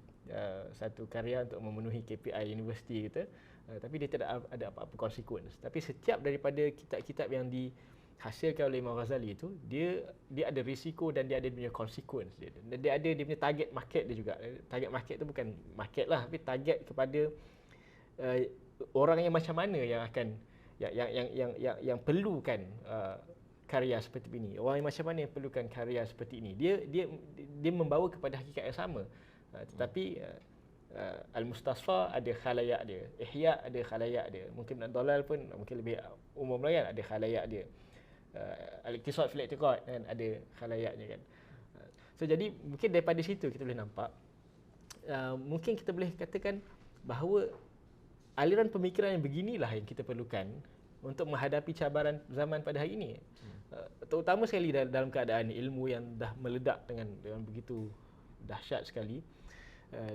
karya untuk memenuhi KPI universiti kita. Tapi dia tidak ada apa-apa consequence. Tapi setiap daripada kitab-kitab yang dihasilkan oleh Imam Ghazali itu, dia ada risiko dan dia ada dia punya consequence dia. Dan dia ada dia punya target market dia juga. Target market tu bukan market lah, tapi target kepada orang yang macam mana yang akan yang perlukan karya seperti ini. Orang yang macam mana yang perlukan karya seperti ini. Dia membawa kepada hakikat yang sama. Tetapi Al-Mustasfa ada khalayak dia, Ihya ada khalayak dia, mungkin Ibn Dhalal pun mungkin lebih umum lagi kan, ada khalayak dia. Al-Iqtisad fil I'tiqad kan, ada khalayaknya kan. So jadi mungkin daripada situ kita boleh nampak, mungkin kita boleh katakan bahawa aliran pemikiran yang beginilah yang kita perlukan untuk menghadapi cabaran zaman pada hari ini. Terutama sekali dalam keadaan ilmu yang dah meledak dengan begitu dahsyat sekali.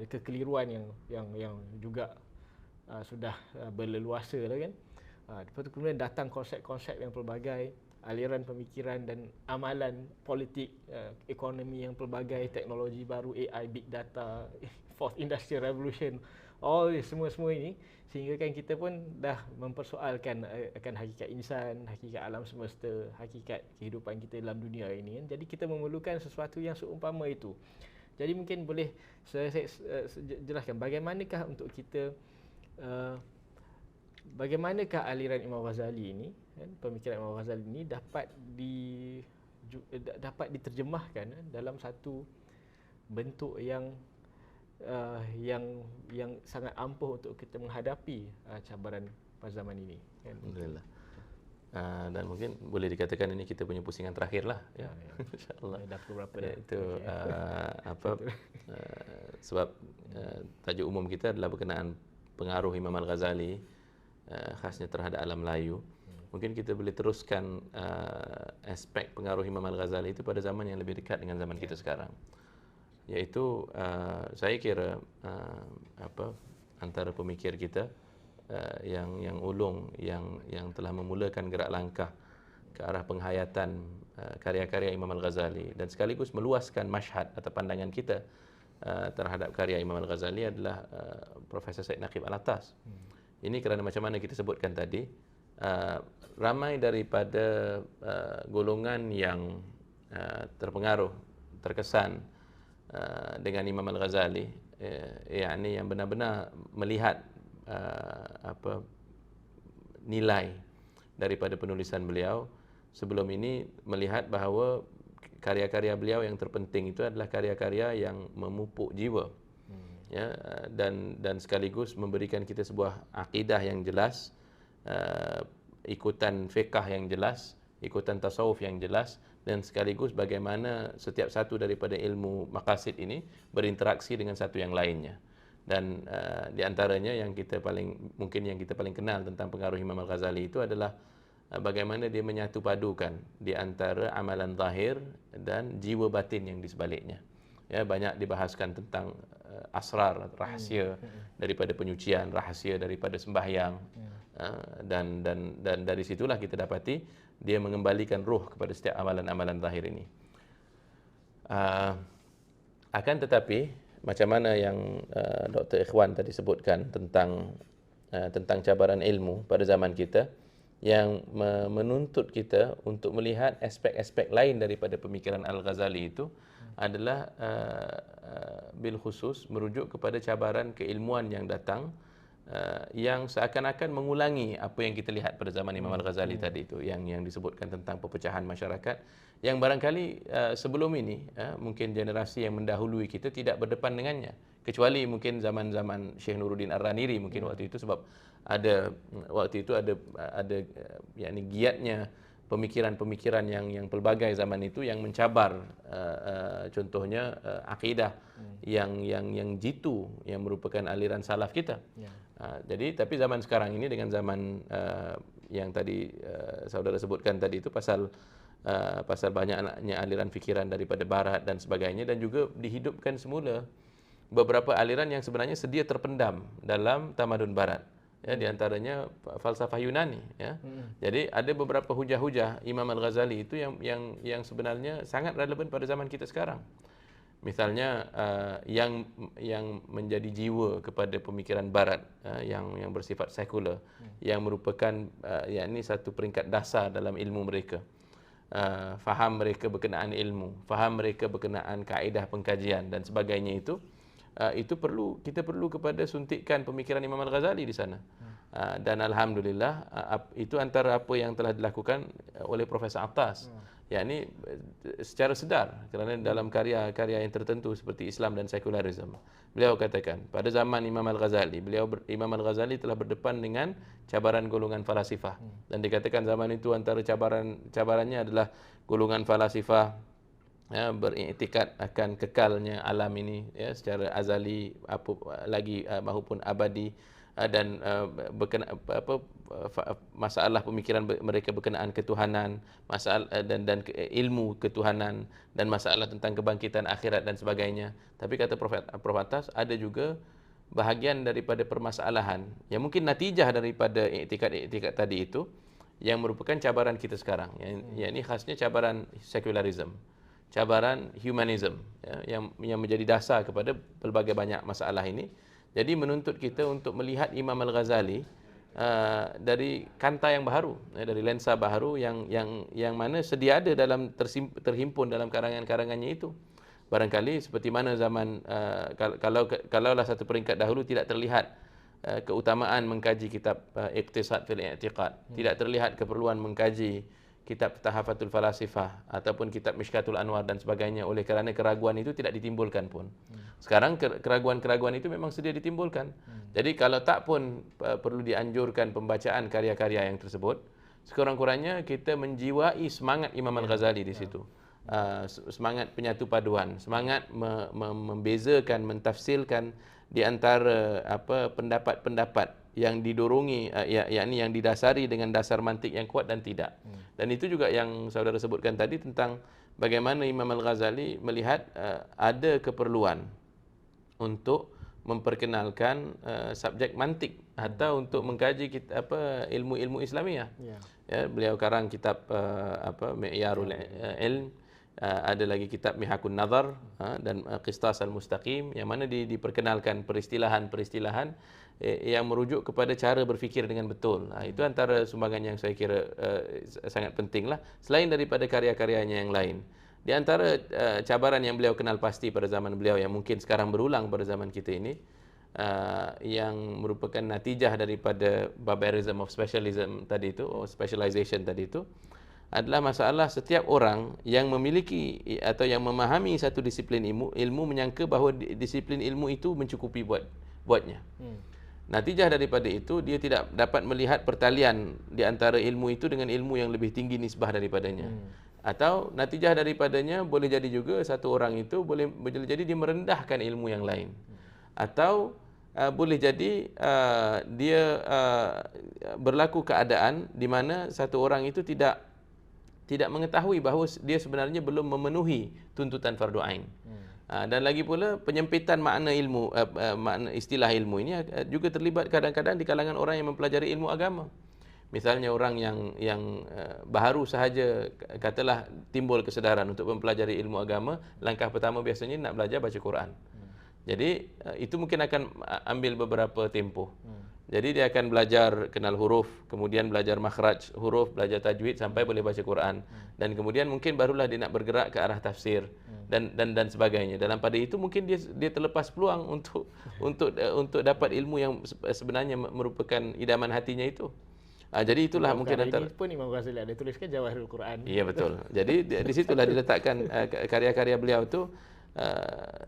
Kekeliruan yang juga sudah berleluasa lah kan. Lepas tu kemudian datang konsep-konsep yang pelbagai, aliran pemikiran dan amalan politik, ekonomi yang pelbagai, teknologi baru, AI, big data, fourth industrial revolution, all this, semua ini, sehingga kan kita pun dah mempersoalkan akan hakikat insan, hakikat alam semesta, hakikat kehidupan kita dalam dunia ini kan. Jadi kita memerlukan sesuatu yang seumpama itu. Jadi mungkin boleh saya jelaskan bagaimanakah untuk kita, bagaimanakah aliran Imam Ghazali ini kan, pemikiran Imam Ghazali ini dapat diterjemahkan dalam satu bentuk yang sangat ampuh untuk kita menghadapi cabaran pada zaman ini kan. Alhamdulillah. Dan mungkin boleh dikatakan ini kita punya pusingan terakhir lah ya. InsyaAllah. Dah pukul berapa dah? Itu sebab tajuk umum kita adalah berkenaan pengaruh Imam Al-Ghazali khasnya terhadap alam Melayu. Mungkin kita boleh teruskan aspek pengaruh Imam Al-Ghazali itu pada zaman yang lebih dekat dengan zaman kita sekarang. Iaitu saya kira antara pemikir kita yang ulung, yang telah memulakan gerak langkah ke arah penghayatan karya-karya Imam Al-Ghazali dan sekaligus meluaskan masyhad atau pandangan kita terhadap karya Imam Al-Ghazali adalah Profesor Said Naqib Alatas. Ini kerana macam mana kita sebutkan tadi, ramai daripada golongan yang terpengaruh, terkesan dengan Imam Al-Ghazali, yakni yang benar-benar melihat nilai daripada penulisan beliau, sebelum ini melihat bahawa karya-karya beliau yang terpenting itu adalah karya-karya yang memupuk jiwa. Ya, dan sekaligus memberikan kita sebuah akidah yang jelas, ikutan fiqh yang jelas, ikutan tasawuf yang jelas, dan sekaligus bagaimana setiap satu daripada ilmu maqasid ini berinteraksi dengan satu yang lainnya. Dan di antaranya yang kita paling kenal tentang pengaruh Imam Al-Ghazali itu adalah bagaimana dia menyatu padukan di antara amalan zahir dan jiwa batin yang di sebaliknya. Ya, banyak dibahaskan tentang asrar, rahasia daripada penyucian, rahasia daripada sembahyang, dan dari situlah kita dapati dia mengembalikan ruh kepada setiap amalan-amalan zahir ini. Akan tetapi macam mana yang Dr. Ikhwan tadi sebutkan tentang cabaran ilmu pada zaman kita yang menuntut kita untuk melihat aspek-aspek lain daripada pemikiran Al-Ghazali itu adalah bil khusus merujuk kepada cabaran keilmuan yang datang, yang seakan-akan mengulangi apa yang kita lihat pada zaman Imam Al-Ghazali tadi itu, yang disebutkan tentang perpecahan masyarakat yang barangkali sebelum ini mungkin generasi yang mendahului kita tidak berdepan dengannya, kecuali mungkin zaman-zaman Syekh Nuruddin Ar-Raniri mungkin waktu itu, sebab ada yakni giatnya pemikiran-pemikiran yang pelbagai zaman itu yang mencabar contohnya akidah yang jitu, yang merupakan aliran salaf kita. Jadi tapi zaman sekarang ini dengan zaman yang tadi saudara sebutkan tadi itu pasal banyaknya aliran fikiran daripada barat dan sebagainya, dan juga dihidupkan semula beberapa aliran yang sebenarnya sedia terpendam dalam tamadun barat. Ya, di antaranya falsafah Yunani, ya. Jadi ada beberapa hujah-hujah Imam Al-Ghazali itu yang sebenarnya sangat relevan pada zaman kita sekarang. Misalnya yang menjadi jiwa kepada pemikiran barat, yang bersifat sekular, yang merupakan yakni satu peringkat dasar dalam ilmu mereka. Faham mereka berkenaan ilmu, faham mereka berkenaan kaedah pengkajian dan sebagainya itu kita perlu kepada suntikan pemikiran Imam Al-Ghazali di sana. Dan alhamdulillah itu antara apa yang telah dilakukan oleh Profesor Attas, yakni secara sedar, kerana dalam karya-karya yang tertentu seperti Islam dan Sekularisme, beliau katakan pada zaman Imam Al-Ghazali, Imam Al-Ghazali telah berdepan dengan cabaran golongan falasifah, dan dikatakan zaman itu antara cabarannya adalah golongan falasifah beriktikad akan kekalnya alam ini, ya, secara azali maupun abadi, dan masalah pemikiran mereka berkenaan ketuhanan, masalah dan ilmu ketuhanan, dan masalah tentang kebangkitan akhirat dan sebagainya. Tapi kata Prof Attas, ada juga bahagian daripada permasalahan yang mungkin natijah daripada iktikad tadi itu yang merupakan cabaran kita sekarang, yakni khasnya cabaran sekularisme, cabaran humanism, ya, yang menjadi dasar kepada pelbagai banyak masalah ini. Jadi menuntut kita untuk melihat Imam Al-Ghazali dari kanta yang baru, dari lensa baru yang mana sedia ada terhimpun dalam karangan-karangannya itu. Barangkali seperti mana zaman kalaulah satu peringkat dahulu tidak terlihat keutamaan mengkaji kitab Iqtisad fil I'tiqad, tidak terlihat keperluan mengkaji kitab Tahafatul Falasifah ataupun kitab Mishkatul Anwar dan sebagainya, oleh kerana keraguan itu tidak ditimbulkan pun. Sekarang keraguan-keraguan itu memang sedia ditimbulkan. Jadi kalau tak pun perlu dianjurkan pembacaan karya-karya yang tersebut, sekurang-kurangnya kita menjiwai semangat Imam Al-Ghazali di situ. Semangat penyatu paduan, semangat membezakan, mentafsirkan di antara pendapat-pendapat yang didorongi, yakni yang didasari dengan dasar mantik yang kuat dan tidak. Dan itu juga yang saudara sebutkan tadi tentang bagaimana Imam Al-Ghazali melihat ada keperluan untuk memperkenalkan subjek mantik atau untuk mengkaji ilmu-ilmu Islamiah. Ya, beliau karang kitab Mi'yarul Ilm, ada lagi kitab Mihakun Nazar dan Qistas Al-Mustaqim, yang mana diperkenalkan peristilahan-peristilahan yang merujuk kepada cara berfikir dengan betul. Itu antara sumbangan yang saya kira sangat pentinglah, selain daripada karya-karyanya yang lain. Di antara cabaran yang beliau kenal pasti pada zaman beliau, yang mungkin sekarang berulang pada zaman kita ini, yang merupakan natijah daripada barbarism of specialism tadi itu, specialization tadi itu, adalah masalah setiap orang yang memiliki atau yang memahami satu disiplin ilmu menyangka bahawa disiplin ilmu itu mencukupi buatnya. Natijah daripada itu, dia tidak dapat melihat pertalian di antara ilmu itu dengan ilmu yang lebih tinggi nisbah daripadanya. Atau natijah daripadanya boleh jadi juga satu orang itu boleh jadi dia merendahkan ilmu yang lain. Atau boleh jadi dia berlaku keadaan di mana satu orang itu tidak mengetahui bahawa dia sebenarnya belum memenuhi tuntutan fardu ain. Dan lagi pula penyempitan makna ilmu, makna istilah ilmu ini juga terlibat kadang-kadang di kalangan orang yang mempelajari ilmu agama. Misalnya orang yang baru sahaja katalah timbul kesedaran untuk mempelajari ilmu agama, langkah pertama biasanya nak belajar baca Quran. Jadi itu mungkin akan ambil beberapa tempoh. Jadi dia akan belajar kenal huruf, kemudian belajar makhraj huruf, belajar tajwid sampai boleh baca Quran. Dan kemudian mungkin barulah dia nak bergerak ke arah tafsir dan sebagainya. Dalam pada itu mungkin dia terlepas peluang untuk dapat ilmu yang sebenarnya merupakan idaman hatinya itu. Jadi itulah mungkin antara ini pun Imam Ghazali ada tuliskan Jawahirul Quran. Iya betul. Jadi di situlah diletakkan karya-karya beliau tu.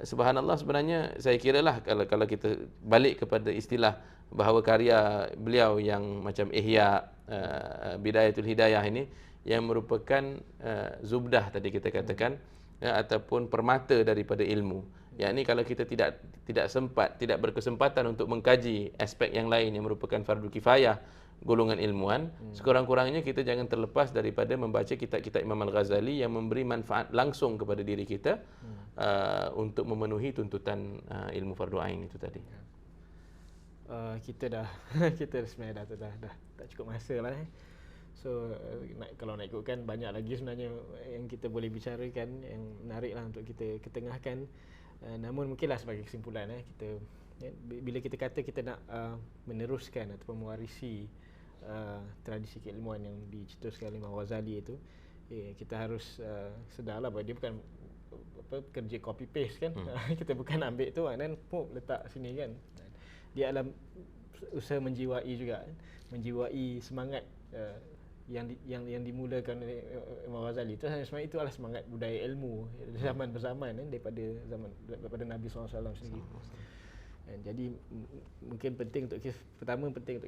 Subhanallah, sebenarnya saya kiralah kalau kita balik kepada istilah bahawa karya beliau yang macam Ihya, Bidayatul Hidayah ini yang merupakan zubdah tadi kita katakan, ataupun permata daripada ilmu. Yakni kalau kita tidak berkesempatan untuk mengkaji aspek yang lain yang merupakan fardu kifayah golongan ilmuwan, sekurang-kurangnya kita jangan terlepas daripada membaca kitab-kitab Imam Al-Ghazali yang memberi manfaat langsung kepada diri kita untuk memenuhi tuntutan ilmu fardu ain itu tadi. Kita sebenarnya dah tak cukup masa lah. So kalau nak ikutkan banyak lagi sebenarnya yang kita boleh bicarakan, yang menarik lah untuk kita ketengahkan. Namun mungkinlah sebagai kesimpulan kita bila kita kata kita nak meneruskan ataupun mewarisi tradisi keilmuan yang dicetuskan oleh Imam Ghazali itu, kita harus sedarlah bahawa dia bukan kerja copy paste kan. Kita bukan ambil tu dan letak sini kan. Dia adalah usaha menjiwai juga, menjiwai semangat yang dimulakan oleh Imam Ghazali. Itu sebenarnya itu adalah semangat budaya ilmu zaman berzaman daripada Nabi SAW sendiri. Jadi mungkin penting untuk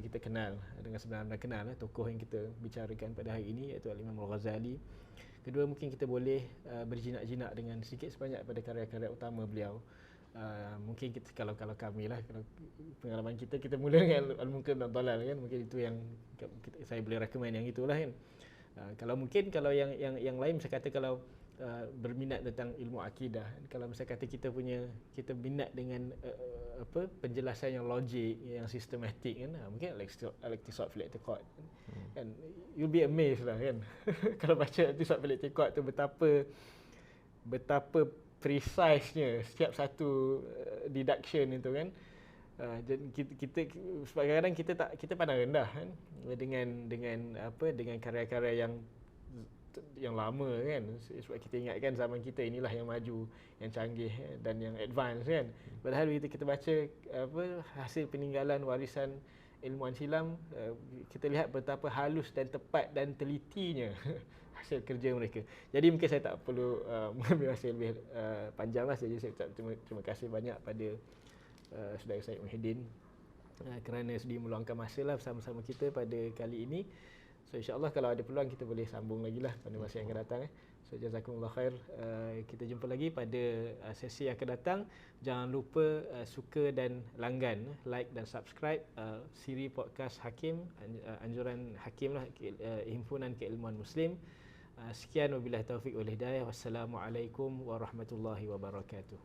kita kenal dengan sebenar-benar kenal tokoh yang kita bicarakan pada hari ini, iaitu Imam Al-Ghazali. Kedua, mungkin kita boleh berjinak-jinak dengan sedikit sebanyak pada karya-karya utama beliau. Mungkin kita kalau kami lah, kalau pengalaman kita mula dengan Al-Munqidh dan Dalal kan, mungkin itu yang saya boleh recommend yang itulah kan. Kalau yang lain saya kata kalau berminat tentang ilmu akidah, kalau misalnya kata kita minat dengan penjelasan yang logik, yang sistematik kan, mungkin al-iqtisad fil i'tiqad kan, you'll be amazed lah kan. Kalau baca al-iqtisad fil i'tiqad tu betapa precise-nya setiap satu deduction itu kan. Dan kita kadang-kadang kita pandang rendah kan dengan karya-karya yang lama kan, sebab kita ingatkan zaman kita inilah yang maju, yang canggih dan yang advance kan. Padahal kita baca hasil peninggalan warisan ilmuwan silam, kita lihat betapa halus dan tepat dan telitinya hasil kerja mereka. Jadi mungkin saya tak perlu mengambil masa lebih panjang lah saja. Saya terima kasih banyak pada saudara Syed Muhyiddin kerana sudi meluangkan masa lah bersama-sama kita pada kali ini. So insya-Allah kalau ada peluang kita boleh sambung lagi lah pada masa yang akan datang. So jazakumullah khair. Kita jumpa lagi pada sesi yang akan datang. Jangan lupa suka dan langgan, like dan subscribe siri podcast Hakim, anjuran Hakim lah, himpunan keilmuan Muslim. Sekian wabillahi taufik wal hidayah. Wassalamualaikum warahmatullahi wabarakatuh.